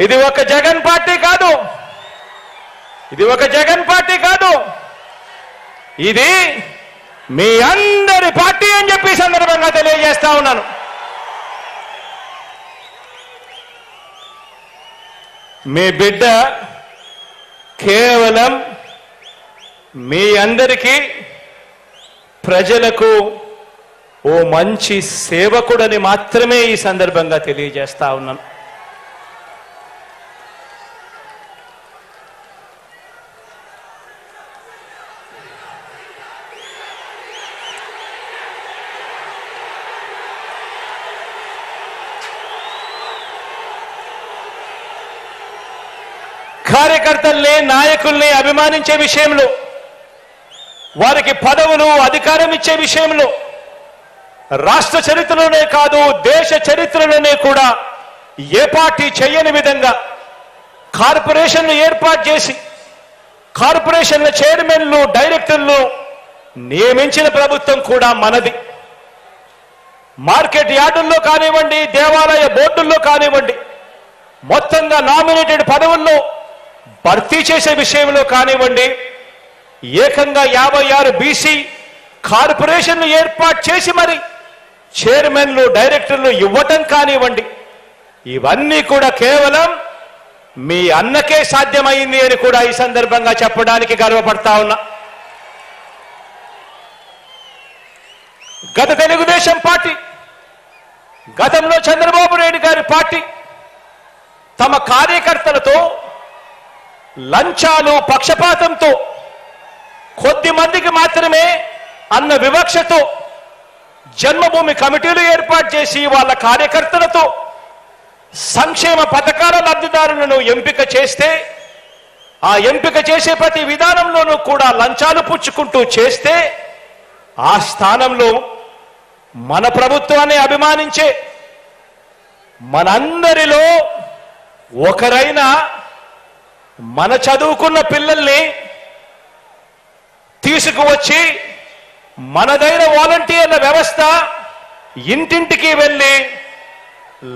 ఇది ఒక జగన్ పార్టీ కాదు, ఇది ఒక జగన్ పార్టీ కాదు, ఇది మీ అందరి పార్టీ అని చెప్పి సందర్భంగా తెలియజేస్తా ఉన్నాను. మీ బిడ్డ కేవలం మీ అందరికీ, ప్రజలకు ఓ మంచి సేవకుడని మాత్రమే ఈ సందర్భంగా తెలియజేస్తా ఉన్నాను. కార్యకర్తల్ని, నాయకుల్ని అభిమానించే విషయంలో, వారికి పదవులు, అధికారం ఇచ్చే విషయంలో రాష్ట్ర చరిత్రలోనే కాదు దేశ చరిత్రలోనే కూడా ఏ పార్టీ చేయని విధంగా కార్పొరేషన్లు ఏర్పాటు చేసి కార్పొరేషన్ల చైర్మన్లు, డైరెక్టర్లు నియమించిన ప్రభుత్వం కూడా మనది. మార్కెట్ యార్డుల్లో కానివ్వండి, దేవాలయ బోర్డుల్లో కానివ్వండి, మొత్తంగా నామినేటెడ్ పదవుల్లో భర్తీ చేసే విషయంలో కానివ్వండి, ఏకంగా 56 బీసీ కార్పొరేషన్లు ఏర్పాటు చేసి మరి చైర్మన్లు, డైరెక్టర్లు ఇవ్వటం కానివ్వండి, ఇవన్నీ కూడా కేవలం మీ అన్నకే సాధ్యమైంది అని కూడా ఈ సందర్భంగా చెప్పడానికి గర్వపడతా ఉన్నా. గత తెలుగుదేశం పార్టీ, గతంలో చంద్రబాబు నాయుడు గారి పార్టీ తమ కార్యకర్తలతో లంచాలు, పక్షపాతంతో, కొద్ది మందికి మాత్రమే అన్న వివక్షతో జన్మభూమి కమిటీలు ఏర్పాటు చేసి వాళ్ళ కార్యకర్తలతో సంక్షేమ పథకాల లబ్ధిదారులను ఎంపిక చేస్తే, ఆ ఎంపిక చేసే ప్రతి విధానంలోనూ కూడా లంచాలు పుచ్చుకుంటూ చేస్తే, ఆ స్థానంలో మన ప్రభుత్వాన్ని అభిమానించే మనందరిలో ఒకరైన మన చదువుకున్న పిల్లల్ని తీసుకువచ్చి మనదైన వాలంటీర్ల వ్యవస్థ ఇంటింటికి వెళ్ళి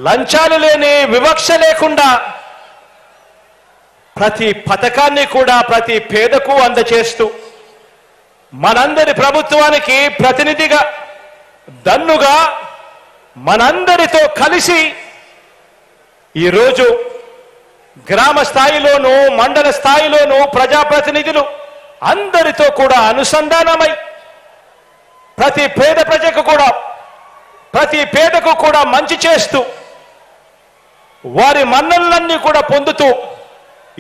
లంచాలు లేని, వివక్ష లేకుండా ప్రతి పథకాన్ని కూడా ప్రతి పేదకు అందచేస్తూ మనందరి ప్రభుత్వానికి ప్రతినిధిగా, దన్నుగా మనందరితో కలిసి ఈరోజు గ్రామ స్థాయిలోనూ మండల స్థాయిలోనూ ప్రజాప్రతినిధులు అందరితో కూడా అనుసంధానమై ప్రతి పేదకు కూడా మంచి చేస్తూ వారి మన్ననలన్నీ కూడా పొందుతూ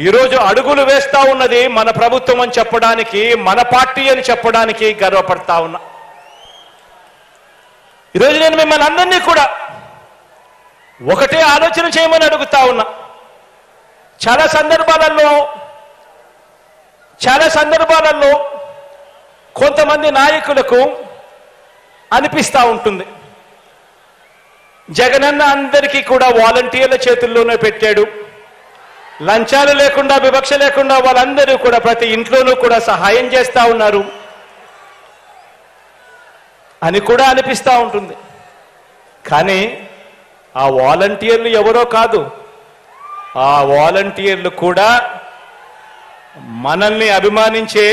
ఈరోజు అడుగులు వేస్తా ఉన్నది మన ప్రభుత్వం అని చెప్పడానికి, మన పార్టీ అని చెప్పడానికి గర్వపడతా ఉన్నా. ఈరోజు నేను మిమ్మల్ని అందరినీ కూడా ఒకటే ఆలోచన చేయమని అడుగుతా ఉన్నా. చాలా సందర్భాలలో కొంతమంది నాయకులకు అనిపిస్తూ ఉంటుంది, జగనన్న అందరికీ కూడా వాలంటీర్ల చేతుల్లోనే పెట్టాడు, లంచాలు లేకుండా వివక్ష లేకుండా వాళ్ళందరూ కూడా ప్రతి ఇంట్లోనూ కూడా సహాయం చేస్తూ ఉన్నారు అని కూడా అనిపిస్తూ ఉంటుంది. కానీ ఆ వాలంటీర్లు ఎవరో కాదు, ఆ వాలంటీర్లు కూడా మనల్ని అభిమానించే,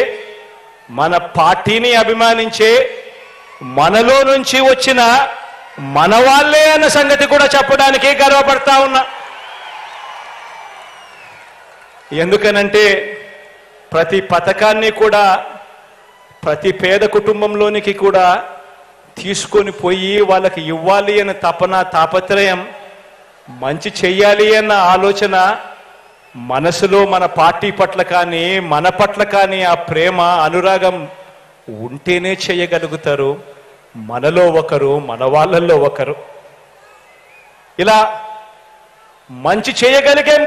మన పార్టీని అభిమానించే, మనలో నుంచి వచ్చిన మన వాళ్ళే అన్న సంగతి కూడా చెప్పడానికి గర్వపడతా ఉన్నా. ఎందుకనంటే ప్రతి పథకాన్ని కూడా ప్రతి పేద కుటుంబంలోనికి కూడా తీసుకొని పోయి వాళ్ళకి ఇవ్వాలి అన్న తాపత్రయం, మంచి చెయ్యాలి అన్న ఆలోచన మనసులో మన పార్టీ పట్ల కానీ మన పట్ల కానీ ఆ ప్రేమ అనురాగం ఉంటేనే చేయగలుగుతారు. మనలో ఒకరు, మన వాళ్ళల్లో ఒకరు. ఇలా మంచి చేయగలిగాం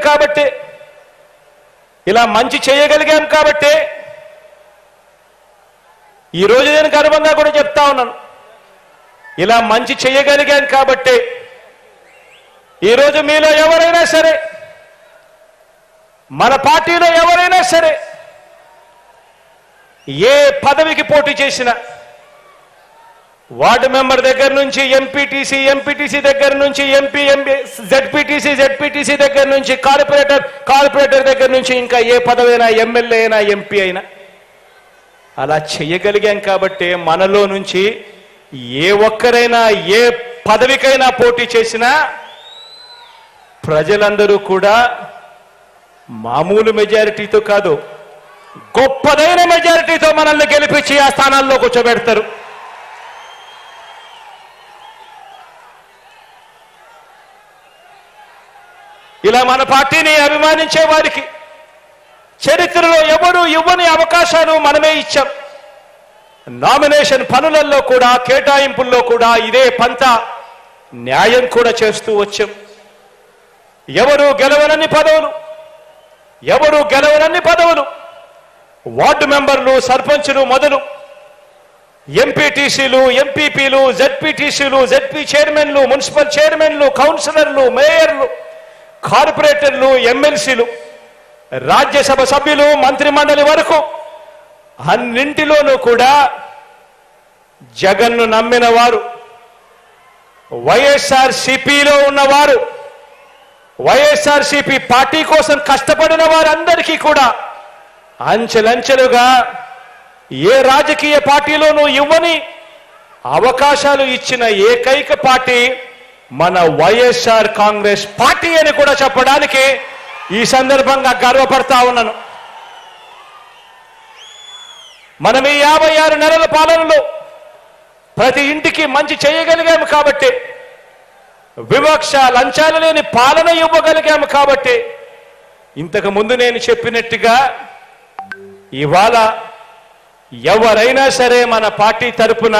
కాబట్టి ఈరోజు నేను గర్వంగా కూడా చెప్తా ఉన్నాను, ఇలా మంచి చేయగలిగాం కాబట్టి ఈరోజు మీలో ఎవరైనా సరే, మన పార్టీలో ఎవరైనా సరే ఏ పదవికి పోటీ చేసినా, వార్డు మెంబర్ దగ్గర నుంచి ఎంపీటీసీ దగ్గర నుంచి జెడ్పీటీసీ దగ్గర నుంచి కార్పొరేటర్ దగ్గర నుంచి ఇంకా ఏ పదవైనా, ఎమ్మెల్యే అయినా, ఎంపీ అయినా అలా చేయగలిగాం కాబట్టి మనలో నుంచి ఏ ఒక్కరైనా ఏ పదవికైనా పోటీ చేసినా ప్రజలందరూ కూడా మామూలు మెజారిటీతో కాదు, గొప్పదైన మెజారిటీతో మనల్ని గెలిపించి ఆ స్థానాల్లో కూర్చోబెడతారు. ఇలా మన పార్టీని అభిమానించే వారికి చరిత్రలో ఎవరు ఇవ్వని అవకాశాలు మనమే ఇచ్చాం. నామినేషన్ పనులలో కూడా, కేటాయింపుల్లో కూడా ఇదే పంత న్యాయం కూడా చేస్తూ వచ్చాం. ఎవరు గెలవనన్ని పదవులు వార్డు మెంబర్లు, సర్పంచులు మొదలు ఎంపీటీసీలు, ఎంపీపీలు, జెడ్పీటీసీలు, జెడ్పీ చైర్మన్లు, మున్సిపల్ చైర్మన్లు, కౌన్సిలర్లు, మేయర్లు, కార్పొరేటర్లు, ఎమ్మెల్సీలు, రాజ్యసభ సభ్యులు, మంత్రి మండలి వరకు అన్నింటిలోనూ కూడా జగన్ను నమ్మిన వారు, వైఎస్ఆర్సీపీలో ఉన్నవారు, వైఎస్ఆర్సీపీ పార్టీ కోసం కష్టపడిన వారందరికీ కూడా అంచెలంచెలుగా ఏ రాజకీయ పార్టీలోనూ ఇవ్వని అవకాశాలు ఇచ్చిన ఏకైక పార్టీ మన వైఎస్ఆర్ కాంగ్రెస్ పార్టీ అని కూడా చెప్పడానికి ఈ సందర్భంగా గర్వపడతా ఉన్నాను. మనం ఈ 56 నెలల పాలనలో ప్రతి ఇంటికి మంచి చేయగలిగాము కాబట్టి, వివక్ష లంచాలు లేని పాలన ఇవ్వగలిగాము కాబట్టి, ఇంతకు ముందు నేను చెప్పినట్టుగా ఇవాళ ఎవరైనా సరే మన పార్టీ తరపున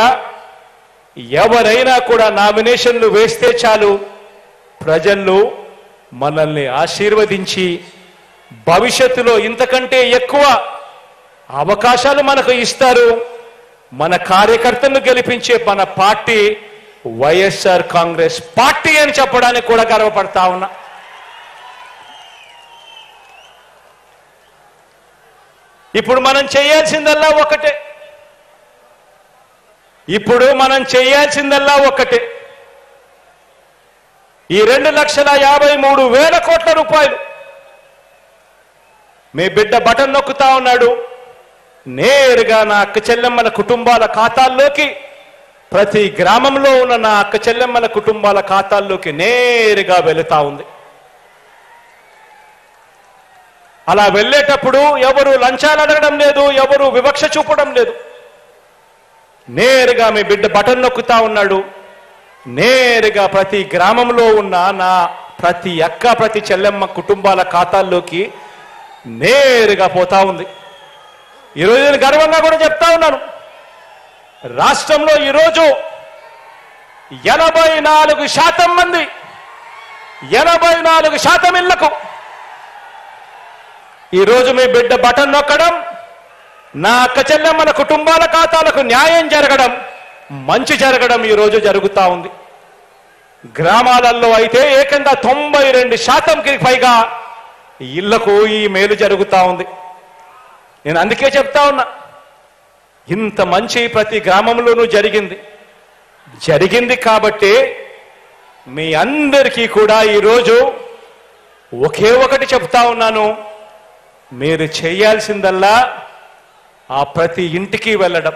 ఎవరైనా కూడా నామినేషన్లు వేస్తే చాలు, ప్రజలు మనల్ని ఆశీర్వదించి భవిష్యత్తులో ఇంతకంటే ఎక్కువ అవకాశాలు మనకు ఇస్తారు. మన కార్యకర్తలను గెలిపించే మన పార్టీ వైఎస్ఆర్ కాంగ్రెస్ పార్టీ అని చెప్పడానికి కూడా గర్వపడతా ఉన్నా. ఇప్పుడు మనం చేయాల్సిందల్లా ఒకటే. ఈ 2,53,000 కోట్ల రూపాయలు మీ బిడ్డ బటన్ నొక్కుతా ఉన్నాడు, నేరుగా నా అక్క చెల్లెమ్మల కుటుంబాల ఖాతాల్లోకి ప్రతి గ్రామంలో ఉన్న నా అక్క చెల్లెమ్మల కుటుంబాల ఖాతాల్లోకి నేరుగా వెళుతా ఉంది. అలా వెళ్ళేటప్పుడు ఎవరు లంచాలు అడగడం లేదు, ఎవరు వివక్ష చూపడం లేదు. నేరుగా మీ బిడ్డ బటన్ నొక్కుతా ఉన్నాడు. నేరుగా ప్రతి గ్రామంలో ఉన్న నా ప్రతి అక్క ప్రతి చెల్లెమ్మ కుటుంబాల ఖాతాల్లోకి నేరుగా పోతా ఉంది. ఈరోజు నేను గర్వంగా కూడా చెప్తా ఉన్నాను, రాష్ట్రంలో ఈరోజు 84% మంది 84% ఇళ్లకు ఈరోజు మీ బిడ్డ బటన్ నొక్కడం, నా అక్క చెల్లెమ్మల కుటుంబాల ఖాతాలకు న్యాయం జరగడం, మంచి జరగడం ఈరోజు జరుగుతూ ఉంది. గ్రామాలలో అయితే ఏకంగా 92%కి పైగా ఇళ్లకు ఈ మేలు జరుగుతూ ఉంది. నేను అందుకే చెప్తా ఉన్నా, ఇంత మంచి ప్రతి గ్రామంలోనూ జరిగింది కాబట్టి మీ అందరికీ కూడా ఈరోజు ఒకే ఒకటి చెప్తా ఉన్నాను, మీరు చేయాల్సిందల్లా ఆ ప్రతి ఇంటికి వెళ్ళడం,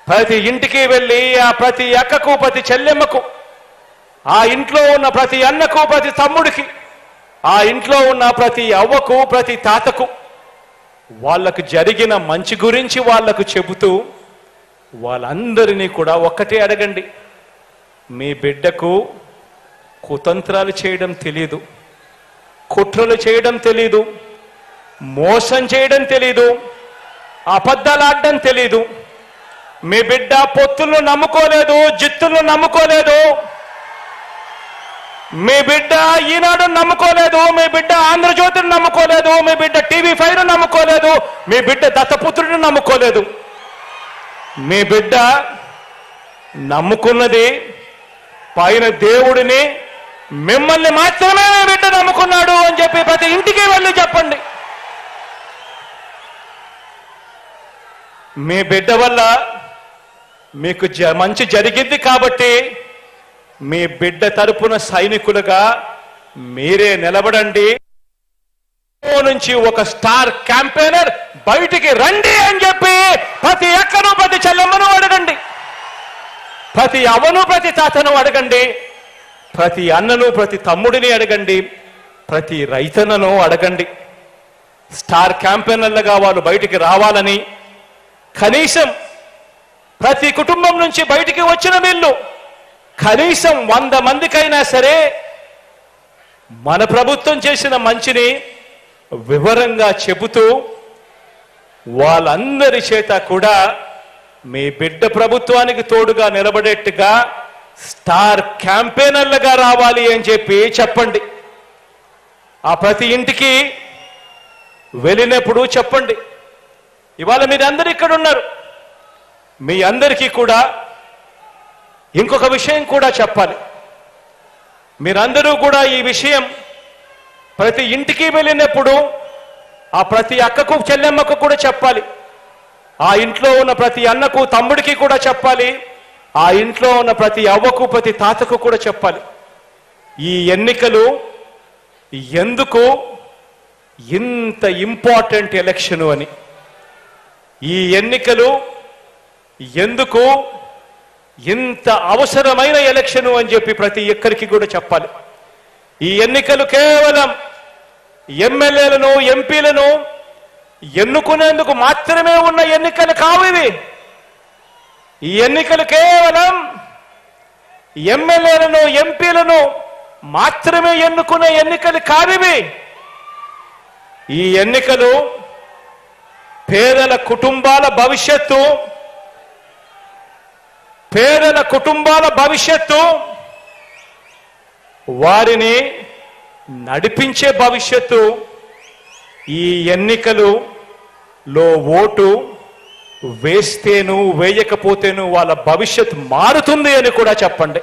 ప్రతి ఇంటికి వెళ్ళి ఆ ప్రతి అక్కకు ప్రతి చెల్లెమ్మకు, ఆ ఇంట్లో ఉన్న ప్రతి అన్నకు ప్రతి తమ్ముడికి, ఆ ఇంట్లో ఉన్న ప్రతి అవ్వకు ప్రతి తాతకు వాళ్ళకు జరిగిన మంచి గురించి వాళ్లకు చెబుతూ వాళ్ళందరినీ కూడా ఒక్కటే అడగండి, మీ బిడ్డకు కుతంత్రాలు చేయడం తెలీదు, కుట్రలు చేయడం తెలీదు, మోసం చేయడం తెలీదు, అబద్ధాలు ఆడడం తెలీదు. మీ బిడ్డ పొత్తులను నమ్ముకోలేదు, జిత్తులను నమ్ముకోలేదు, మీ బిడ్డ ఈనాడు నమ్ముకోలేదు, మీ బిడ్డ ఆంధ్రజ్యోతిని నమ్ముకోలేదు, మీ బిడ్డ TV5 నమ్ముకోలేదు, మీ బిడ్డ దత్తపుత్రుడిని నమ్ముకోలేదు. మీ బిడ్డ నమ్ముకున్నది పైన దేవుడిని, మిమ్మల్ని మాత్రమే మీ బిడ్డ నమ్ముకున్నాడు అని చెప్పి ప్రతి ఇంటికి వెళ్ళి చెప్పండి. మీ బిడ్డ వల్ల మీకు మంచి జరిగింది కాబట్టి మీ బిడ్డ తరపున సైనికులుగా మీరే నిలబడండి. నుంచి ఒక స్టార్ క్యాంపెయినర్ బయటికి రండి అని చెప్పి ప్రతి అక్కను ప్రతి చెల్లెమ్మను అడగండి, ప్రతి అవ్వను ప్రతి తాతను అడగండి, ప్రతి అన్నను ప్రతి తమ్ముడిని అడగండి, ప్రతి రైతన్నను అడగండి. స్టార్ క్యాంపెయినర్లుగా వాళ్ళు బయటికి రావాలని, కనీసం ప్రతి కుటుంబం నుంచి బయటికి వచ్చిన వీళ్ళు కనీసం 100 మందికైనా సరే మన ప్రభుత్వం చేసిన మంచిని వివరంగా చెబుతూ వాళ్ళందరి చేత కూడా మీ బిడ్డ ప్రభుత్వానికి తోడుగా నిలబడేట్టుగా స్టార్ క్యాంపెయినర్లుగా రావాలి అని చెప్పి చెప్పండి. ఆ ప్రతి ఇంటికి వెళ్ళినప్పుడు చెప్పండి. ఇవాళ మీరందరూ ఇక్కడ ఉన్నారు, మీ అందరికీ కూడా ఇంకొక విషయం కూడా చెప్పాలి. మీరందరూ కూడా ఈ విషయం ప్రతి ఇంటికి వెళ్ళినప్పుడు ఆ ప్రతి అక్కకు చెల్లెమ్మకు కూడా చెప్పాలి, ఆ ఇంట్లో ఉన్న ప్రతి అన్నకు తమ్ముడికి కూడా చెప్పాలి, ఆ ఇంట్లో ఉన్న ప్రతి అవ్వకు ప్రతి తాతకు కూడా చెప్పాలి. ఈ ఎన్నికలు ఎందుకు ఇంత ఇంపార్టెంట్ ఎలక్షన్ అని, ఈ ఎన్నికలు ఎందుకు ఇంత అవసరమైన ఎలక్షన్ అని చెప్పి ప్రతి ఒక్కరికి కూడా చెప్పాలి. ఈ ఎన్నికలు కేవలం ఎమ్మెల్యేలను ఎంపీలను ఎన్నుకునేందుకు మాత్రమే ఉన్న ఎన్నికలు కావు ఇవి. ఈ ఎన్నికలు కేవలం ఎమ్మెల్యేలను ఎంపీలను మాత్రమే ఎన్నుకునే ఎన్నికలు కావివి. ఈ ఎన్నికలు పేదల కుటుంబాల భవిష్యత్తు, పేదల కుటుంబాల భవిష్యత్తు, వారిని నడిపించే భవిష్యత్తు. ఈ ఎన్నికలలో ఓటు వేస్తేను వేయకపోతేను వాళ్ళ భవిష్యత్తు మారుతుంది అని కూడా చెప్పండి.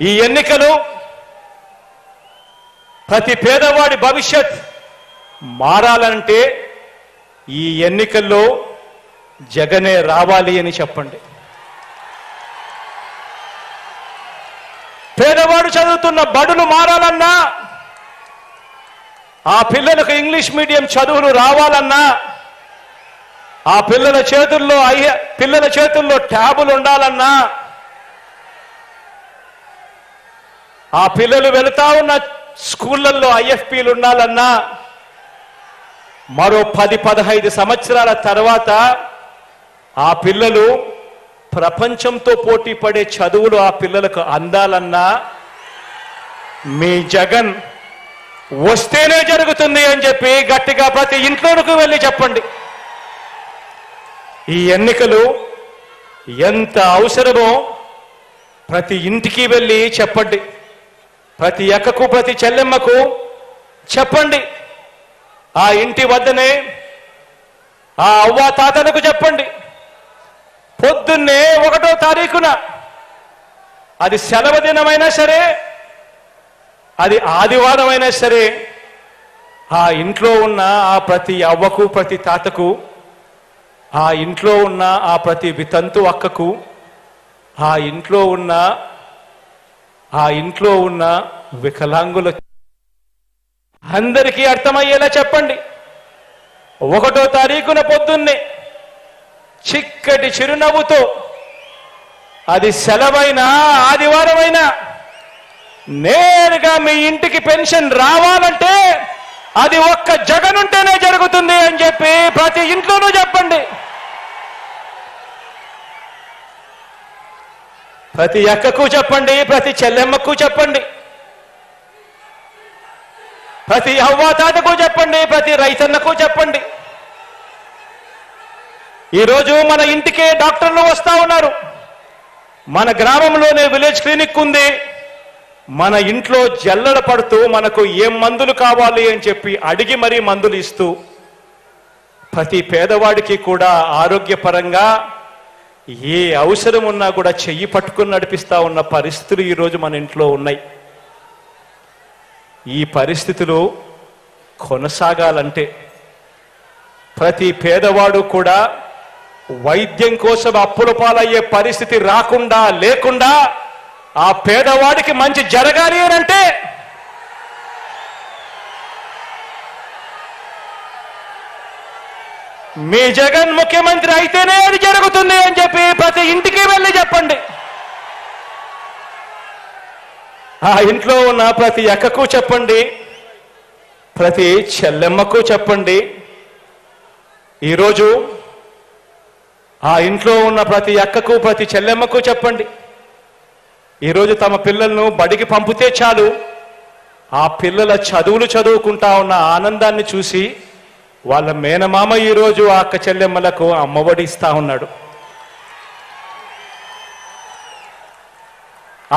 ఈ ఎన్నికలు ప్రతి పేదవాడి భవిష్యత్ మారాలంటే ఈ ఎన్నికల్లో జగనే రావాలి అని చెప్పండి. పేదవాడు చదువుతున్న బడులు మారాలన్నా, ఆ పిల్లలకు ఇంగ్లీష్ మీడియం చదువులు రావాలన్నా, ఆ పిల్లల చేతుల్లో ట్యాబులు ఉండాలన్నా, ఆ పిల్లలు వెళుతా ఉన్న స్కూళ్ళల్లో ఐఎఫ్పీలు ఉండాలన్నా, మరో 10-15 సంవత్సరాల తర్వాత ఆ పిల్లలు ప్రపంచంతో పోటీ పడే చదువులు ఆ పిల్లలకు అందాలన్నా మీ జగన్ వస్తేనే జరుగుతుంది అని చెప్పి గట్టిగా ప్రతి ఇంట్లోకి వెళ్ళి చెప్పండి. ఈ ఎన్నికలు ఎంత అవసరమో ప్రతి ఇంటికి వెళ్ళి చెప్పండి. ప్రతి అక్కకు ప్రతి చెల్లెమ్మకు చెప్పండి. ఆ ఇంటి వద్దనే ఆ అవ్వ తాతలకు చెప్పండి. పొద్దున్నే 1వ తారీఖున అది సెలవు దినమైనా సరే, అది ఆదివారం అయినా సరే, ఆ ఇంట్లో ఉన్న ఆ ప్రతి అవ్వకు ప్రతి తాతకు, ఆ ఇంట్లో ఉన్న ఆ ప్రతి వితంతు అక్కకు, ఆ ఇంట్లో ఉన్న వికలాంగుల అందరికీ అర్థమయ్యేలా చెప్పండి. 1వ తారీఖున పొద్దున్నే చిక్కటి చిరునవ్వుతో, అది సెలవైనా ఆదివారమైనా, నేరుగా మీ ఇంటికి పెన్షన్ రావాలంటే అది ఒక్క జగన్ ఉంటేనే జరుగుతుంది అని చెప్పి ప్రతి ఇంట్లోనూ చెప్పండి. ప్రతి అక్కకు చెప్పండి, ప్రతి చెల్లెమ్మకు చెప్పండి, ప్రతి అవ్వాతాతకు చెప్పండి, ప్రతి రైతన్నకు చెప్పండి. ఈరోజు మన ఇంటికే డాక్టర్లు వస్తా ఉన్నారు. మన గ్రామంలోనే విలేజ్ క్లినిక్ ఉంది. మన ఇంట్లో జల్లడ పడుతూ మనకు ఏం మందులు కావాలి అని చెప్పి అడిగి మరీ మందులు ఇస్తూ ప్రతి పేదవాడికి కూడా ఆరోగ్యపరంగా ఏ అవసరం ఉన్నా కూడా చెయ్యి పట్టుకుని నడిపిస్తా ఉన్న పరిస్థితులు ఈరోజు మన ఇంట్లో ఉన్నాయి. ఈ పరిస్థితులు కొనసాగాలంటే ప్రతి పేదవాడు కూడా వైద్యం కోసం అప్పుల పాలయ్యే పరిస్థితి రాకుండా లేకుండా ఆ పేదవాడికి మంచి జరగాలి అంటే మీ జగన్ ముఖ్యమంత్రి అయితేనే అది జరుగుతుంది అని చెప్పి ప్రతి ఇంటికి వెళ్ళి చెప్పండి. ఆ ఇంట్లో ఉన్న ప్రతి అక్కకు చెప్పండి, ప్రతి చెల్లెమ్మకు చెప్పండి. ఈరోజు ఆ ఇంట్లో ఉన్న ప్రతి అక్కకు ప్రతి చెల్లెమ్మకు చెప్పండి. ఈరోజు తమ పిల్లలను బడికి పంపితే చాలు, ఆ పిల్లల చదువులు చదువుకుంటా ఉన్న ఆనందాన్ని చూసి వాళ్ళ మేనమామ ఈరోజు ఆ అక్క చెల్లెమ్మలకు అమ్మఒడి ఇస్తా ఉన్నాడు.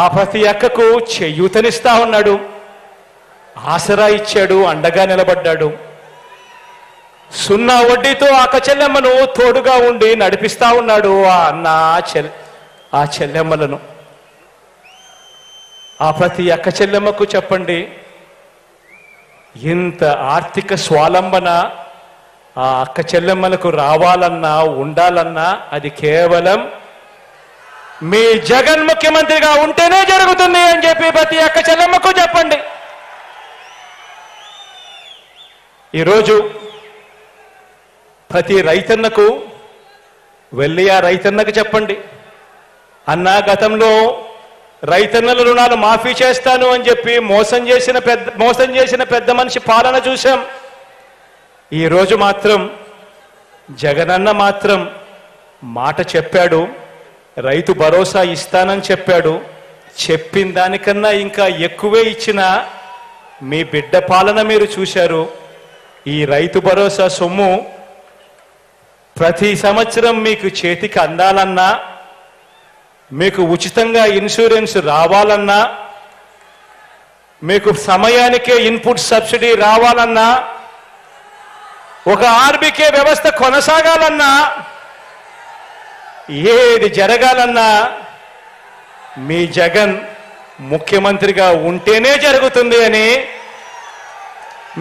ఆ ప్రతి అక్కకు చేయూతనిస్తా ఉన్నాడు, ఆసరా ఇచ్చాడు, అండగా నిలబడ్డాడు. 0 వడ్డీతో అక్క చెల్లెమ్మను తోడుగా ఉండి నడిపిస్తా ఉన్నాడు ఆ అన్న ఆ చెల్లెమ్మలను. ఆ ప్రతి అక్క చెల్లెమ్మకు చెప్పండి, ఇంత ఆర్థిక స్వాలంబన ఆ అక్క చెల్లెమ్మలకు రావాలన్నా ఉండాలన్నా అది కేవలం మీ జగన్ ముఖ్యమంత్రిగా ఉంటేనే జరుగుతుంది అని చెప్పి ప్రతి అక్క చెల్లెమ్మకు చెప్పండి. ఈరోజు ప్రతి రైతన్నకు వెళ్ళి ఆ రైతన్నకు చెప్పండి, అన్నా గతంలో రైతన్నల రుణాలు మాఫీ చేస్తాను అని చెప్పి మోసం చేసిన పెద్ద మనిషి పాలన చూశాం. ఈరోజు మాత్రం జగనన్న మాత్రం మాట చెప్పాడు, రైతు భరోసా ఇస్తానని చెప్పాడు. చెప్పిన దానికన్నా ఇంకా ఎక్కువే ఇచ్చిన మీ బిడ్డ పాలన మీరు చూశారు. ఈ రైతు భరోసా సొమ్ము ప్రతి సంవత్సరం మీకు చేతికి అందాలన్నా, మీకు ఉచితంగా ఇన్సూరెన్స్ రావాలన్నా, మీకు సమయానికే ఇన్పుట్ సబ్సిడీ రావాలన్నా, ఒక ఆర్బీకే వ్యవస్థ కొనసాగాలన్నా, ఏది జరగాలన్నా మీ జగన్ ముఖ్యమంత్రిగా ఉంటేనే జరుగుతుంది అని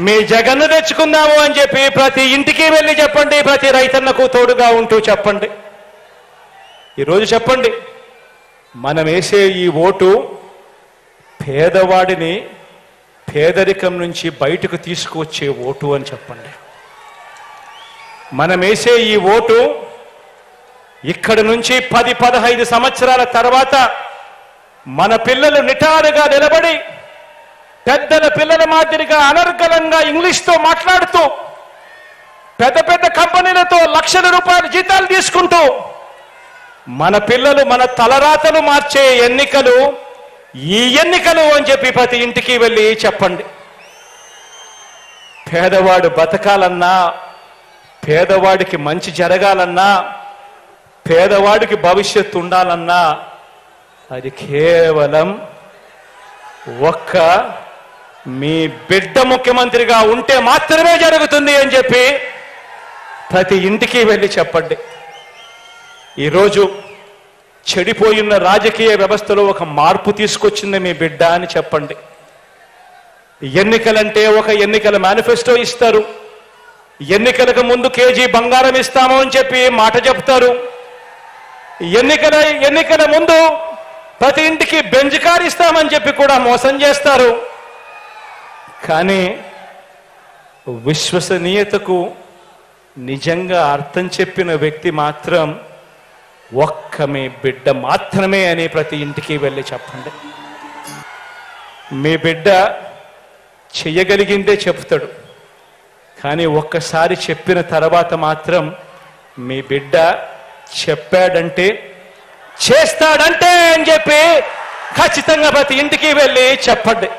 మీ జగన్ను తెచ్చుకుందాము అని చెప్పి ప్రతి ఇంటికి వెళ్ళి చెప్పండి. ప్రతి రైతన్నకు తోడుగా ఉంటూ చెప్పండి. ఈరోజు చెప్పండి, మనం వేసే ఈ ఓటు పేదవాడిని పేదరికం నుంచి బయటకు తీసుకువచ్చే ఓటు అని చెప్పండి. మనం వేసే ఈ ఓటు ఇక్కడి నుంచి 10-15 సంవత్సరాల తర్వాత మన పిల్లలు నిటారుగా నిలబడి పెద్దల పిల్లల మాదిరిగా అనర్గళంగా ఇంగ్లీష్తో మాట్లాడుతూ పెద్ద పెద్ద కంపెనీలతో లక్షల రూపాయల జీతాలు తీసుకుంటూ మన పిల్లలు మన తలరాతలు మార్చే ఎన్నికలు ఈ ఎన్నికలు అని చెప్పి ప్రతి ఇంటికి వెళ్ళి చెప్పండి. పేదవాడు బతకాలన్నా, పేదవాడికి మంచి జరగాలన్నా, పేదవాడికి భవిష్యత్తు ఉండాలన్నా అది కేవలం ఒక్క మీ బిడ్డ ముఖ్యమంత్రిగా ఉంటే మాత్రమే జరుగుతుంది అని చెప్పి ప్రతి ఇంటికి వెళ్ళి చెప్పండి. ఈరోజు చెడిపోయిన రాజకీయ వ్యవస్థలో ఒక మార్పు తీసుకొచ్చింది మీ బిడ్డ అని చెప్పండి. ఎన్నికలంటే ఒక ఎన్నికల మేనిఫెస్టో ఇస్తారు, ఎన్నికలకు ముందు కేజీ బంగారం ఇస్తాము అని చెప్పి మాట చెప్తారు, ఎన్నికల ముందు ప్రతి ఇంటికి బెంజ్ కార్ ఇస్తామని చెప్పి కూడా మోసం చేస్తారు. కానీ విశ్వసనీయతకు నిజంగా అర్థం చెప్పిన వ్యక్తి మాత్రం ఒక్క మీ బిడ్డ మాత్రమే అని ప్రతి ఇంటికి వెళ్ళి చెప్పండి. మీ బిడ్డ చెయ్యగలిగిందే చెప్తాడు, కానీ ఒక్కసారి చెప్పిన తర్వాత మాత్రం మీ బిడ్డ చెప్పాడంటే చేస్తాడంటే అని చెప్పి ఖచ్చితంగా ప్రతి ఇంటికి వెళ్ళి చెప్పండి.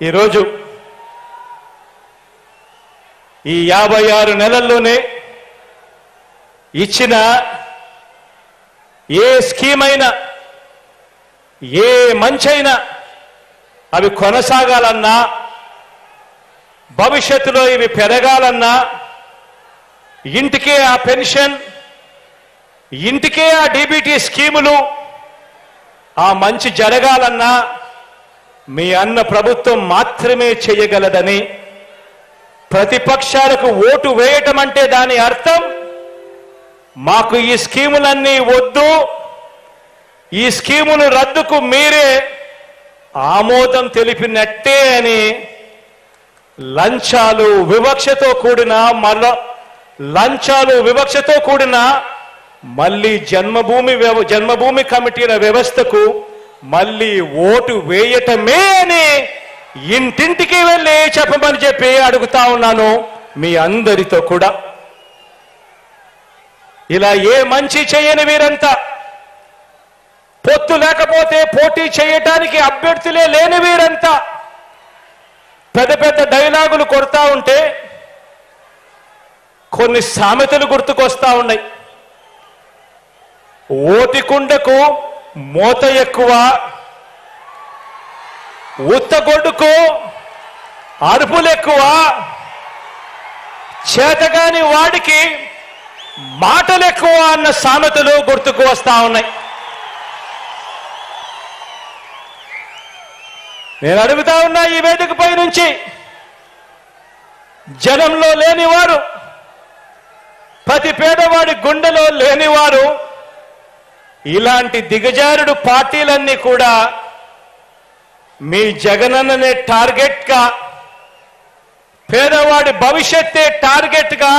ఈరోజు ఈ 56 నెలల్లోనే ఇచ్చిన ఏ స్కీమ్ అయినా, ఏ మంచైనా అవి కొనసాగాలన్నా, భవిష్యత్తులో ఇవి పెరగాలన్నా, ఇంటికే ఆ పెన్షన్, ఇంటికే ఆ డీబీటీ స్కీములు, ఆ మంచి జరగాలన్నా మీ అన్న ప్రభుత్వం మాత్రమే చేయగలదని, ప్రతిపక్షాలకు ఓటు వేయటం అంటే దాని అర్థం మాకు ఈ స్కీములన్నీ వద్దు, ఈ స్కీములు రద్దుకు మీరే ఆమోదం తెలిపినట్టే అని లంచాలు వివక్షతో కూడిన మళ్ళీ జన్మభూమి కమిటీల వ్యవస్థకు మళ్ళీ ఓటు వేయటమే అని ఇంటింటికి వెళ్ళి చెప్పమని చెప్పి అడుగుతా ఉన్నాను మీ అందరితో కూడా. ఇలా ఏ మంచి చేయని వీరంతా, పొత్తు లేకపోతే పోటీ చేయటానికి అభ్యర్థులే లేని వీరంతా పెద్ద పెద్ద డైలాగులు కొడతా ఉంటే కొన్ని సామెతలు గుర్తుకొస్తా ఉన్నాయి. ఓటికుండకు మోత ఎక్కువ, ఉత్తగొడ్డుకు అరుపులు ఎక్కువ, చేతగాని వాడికి మాటలు ఎక్కువ అన్న సామెతలు గుర్తుకు వస్తా ఉన్నాయి. నేను అడుగుతా ఉన్నా ఈ వేదికపై నుంచి, జనంలో లేనివారు, ప్రతి పేదవాడి గుండెలో లేనివారు, ఇలాంటి దిగజారుడు పార్టీలన్నీ కూడా మీ జగనన్ననే టార్గెట్గా, పేదవాడి భవిష్యత్తే టార్గెట్గా,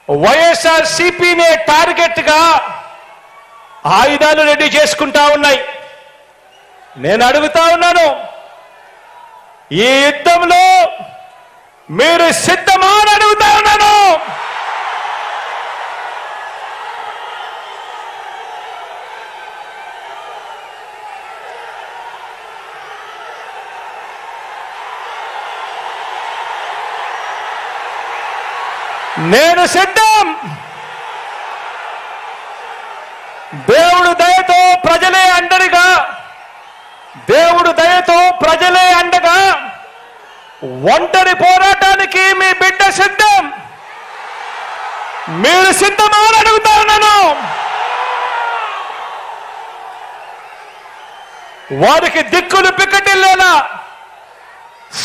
వైఎస్ఆర్సీపీనే టార్గెట్గా ఆయుధాలు రెడీ చేసుకుంటా ఉన్నాయి. నేను అడుగుతా ఉన్నాను, ఈ యుద్ధంలో మీరు సిద్ధమా అని అడుగుతా ఉన్నాను. నేను సిద్ధం. దేవుడు దయతో ప్రజలే అండగా, దేవుడు దయతో ప్రజలే అండగా ఒంటరి పోరాటానికి మీ బిడ్డ సిద్ధం. మీరు సిద్ధమా అని అడుగుతా ఉన్నాను. వారికి దిక్కులు పిక్కటిల్లేలా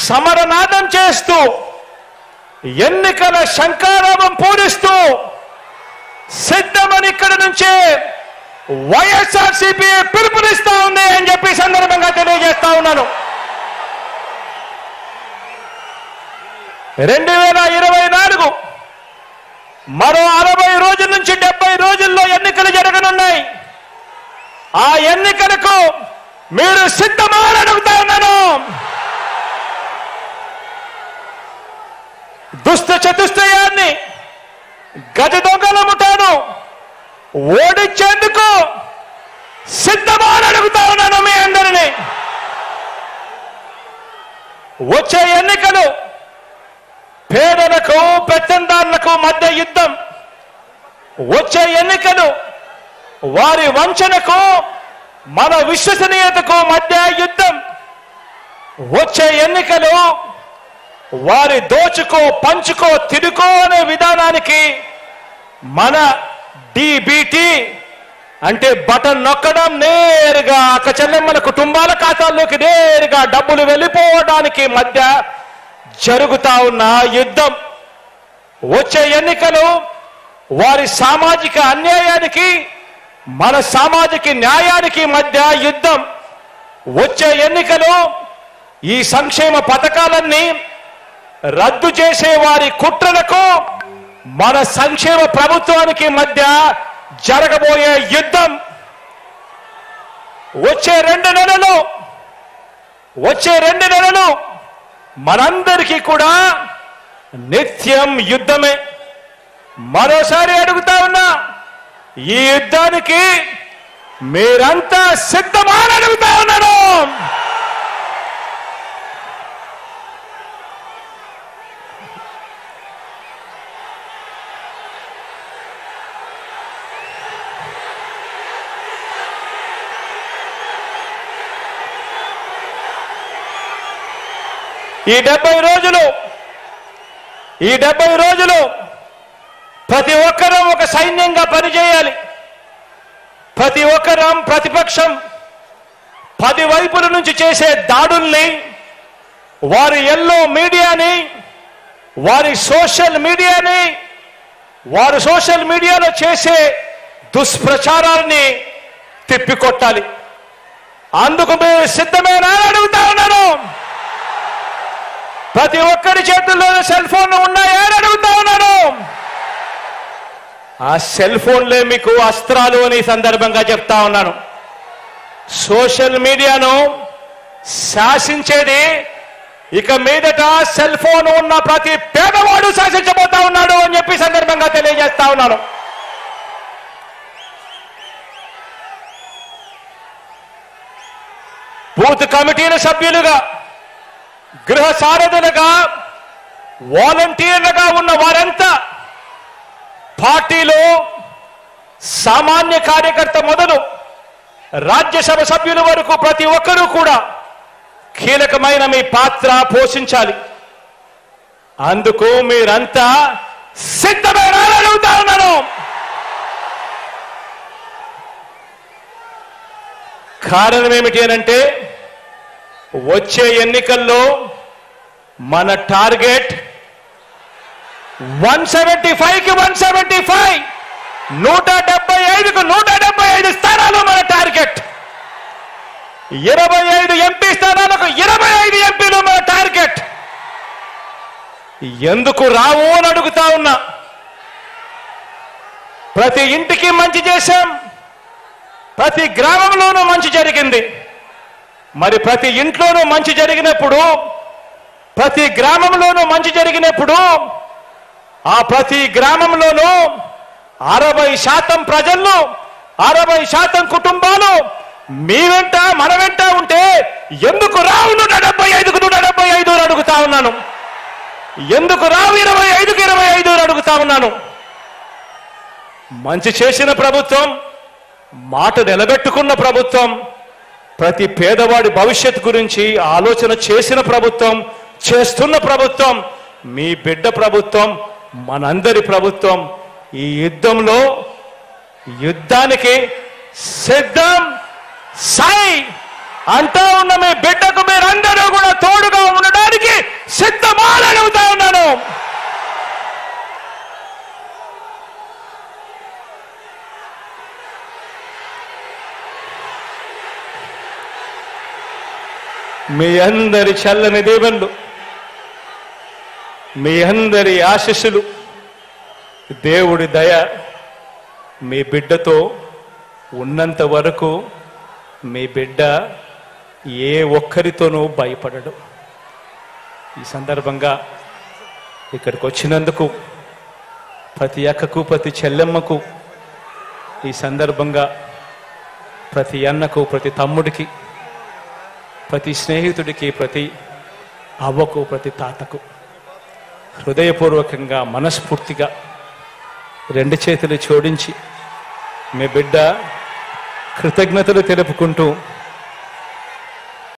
సమరనాదం చేస్తూ, ఎన్నికల శంఖారావం పూరిస్తూ సిద్ధమని ఇక్కడి నుంచే వైఎస్ఆర్సీపీ పిలుపునిస్తా ఉంది అని చెప్పి సందర్భంగా తెలియజేస్తా ఉన్నాను. 2024 మరో 60 రోజుల నుంచి 70 రోజుల్లో ఎన్నికలు జరగనున్నాయి. ఆ ఎన్నికలకు మీరు సిద్ధమా అని అడుగుతా ఉన్నాను. దుష్ట చతుష్టయాన్ని గజ దొంగల ముఠాను ఓడించేందుకు సిద్ధమా అని అడుగుతా ఉన్నాను మీ అందరినీ. వచ్చే ఎన్నికలు పేదలకు పెత్తందారులకు మధ్య యుద్ధం. వచ్చే ఎన్నికలు వారి వంచనకు మన విశ్వసనీయతకు మధ్య యుద్ధం. వచ్చే ఎన్నికలు వారి దోచుకో పంచుకో తిరుకో అనే విధానానికి మన డిబిటి అంటే బటన్ నొక్కడం, నేరుగా అక్క చెల్లెమ్మల కుటుంబాల ఖాతాల్లోకి నేరుగా డబ్బులు వెళ్ళిపోవడానికి మధ్య జరుగుతా ఉన్న యుద్ధం. వచ్చే ఎన్నికలు వారి సామాజిక అన్యాయానికి మన సామాజిక న్యాయానికి మధ్య యుద్ధం. వచ్చే ఎన్నికలు ఈ సంక్షేమ పథకాలన్నీ రద్దు చేసే వారి కుట్రలకు మన సంక్షేమ ప్రభుత్వానికి మధ్య జరగబోయే యుద్ధం. వచ్చే 2 నెలలు మనందరికీ కూడా నిత్యం యుద్ధమే. మరోసారి అడుగుతా ఉన్నా, ఈ యుద్ధానికి మీరంతా సిద్ధమా అని అడుగుతా ఉన్నాను. ఈ 70 రోజులు ప్రతి ఒక్కరూ ఒక సైన్యంగా పనిచేయాలి. ప్రతి ఒక్కరం ప్రతిపక్షం 10 వైపుల నుంచి చేసే దాడుల్ని, వారి ఎల్లో మీడియాని, వారి సోషల్ మీడియాలో చేసే దుష్ప్రచారాన్ని తిప్పికొట్టాలి. అందుకు మీరు సిద్ధమేనా అని అడుగుతా ఉన్నాను. ప్రతి ఒక్కరి చేతుల్లో సెల్ ఫోన్లు ఉన్నాయా అని అడుగుతా ఉన్నాను. ఆ సెల్ ఫోన్లే మీకు అస్త్రాలు అని సందర్భంగా చెప్తా ఉన్నాను. సోషల్ మీడియాను శాసించేది ఇక మీదట సెల్ ఫోన్ ఉన్న ప్రతి పేదవాడు శాసించబోతా ఉన్నాడు అని చెప్పి సందర్భంగా తెలియజేస్తా ఉన్నాను. బూత్ కమిటీల సభ్యులుగా, గృహ సారథులుగా, వాలంటీర్లుగా ఉన్న వారంతా పార్టీలో సామాన్య కార్యకర్త మొదలు రాజ్యసభ సభ్యుల వరకు ప్రతి ఒక్కరూ కూడా కీలకమైన మీ పాత్ర పోషించాలి. అందుకు మీరంతా సిద్ధమేనా అని అడుగుతా ఉన్నాను. కారణం ఏమిటి అనంటే, వచ్చే ఎన్నికల్లో మన టార్గెట్ 175కి 175, 175కు 175 స్థానాలు మన టార్గెట్. 25 ఎంపీ స్థానాలకు 25 ఎంపీలు మన టార్గెట్. ఎందుకు రావు అని అడుగుతా ఉన్నా. ప్రతి ఇంటికి మంచి చేశాం, ప్రతి గ్రామంలోనూ మంచి జరిగింది. మరి ప్రతి ఇంట్లోనూ మంచి జరిగినప్పుడు, ప్రతి గ్రామంలోనూ మంచి జరిగినప్పుడు, ఆ ప్రతి గ్రామంలోనూ 60% ప్రజలు, 60% కుటుంబాలు మీ వెంట మన వెంట ఉంటే ఎందుకు రావు 175కు 175 అని అడుగుతా ఉన్నాను. ఎందుకు రావు 25కు 25 అని అడుగుతా ఉన్నాను. మంచి చేసిన ప్రభుత్వం, మాట నిలబెట్టుకున్న ప్రభుత్వం, ప్రతి పేదవాడి భవిష్యత్తు గురించి ఆలోచన చేసిన ప్రభుత్వం, చేస్తున్న ప్రభుత్వం, మీ బిడ్డ ప్రభుత్వం, మనందరి ప్రభుత్వం. ఈ యుద్ధానికి సిద్ధం సై అంటా ఉన్న మీ బిడ్డకు మీరందరూ కూడా తోడుగా ఉండడానికి సిద్ధమా అని అడుగుతా ఉన్నాను. మీ అందరి చల్లని దీవెనలు మీ అందరి ఆశీస్సులు, దేవుడి దయ మీ బిడ్డతో ఉన్నంత వరకు మీ బిడ్డ ఏ ఒక్కరితోనూ భయపడడు. ఈ సందర్భంగా ఇక్కడికి వచ్చినందుకు ప్రతి అక్కకు, ప్రతి చెల్లెమ్మకు, ఈ సందర్భంగా ప్రతి అన్నకు, ప్రతి తమ్ముడికి, ప్రతి స్నేహితుడికి, ప్రతి అవ్వకు, ప్రతి తాతకు హృదయపూర్వకంగా, మనస్ఫూర్తిగా 2 చేతులు జోడించి మీ బిడ్డ కృతజ్ఞతలు తెలుపుకుంటూ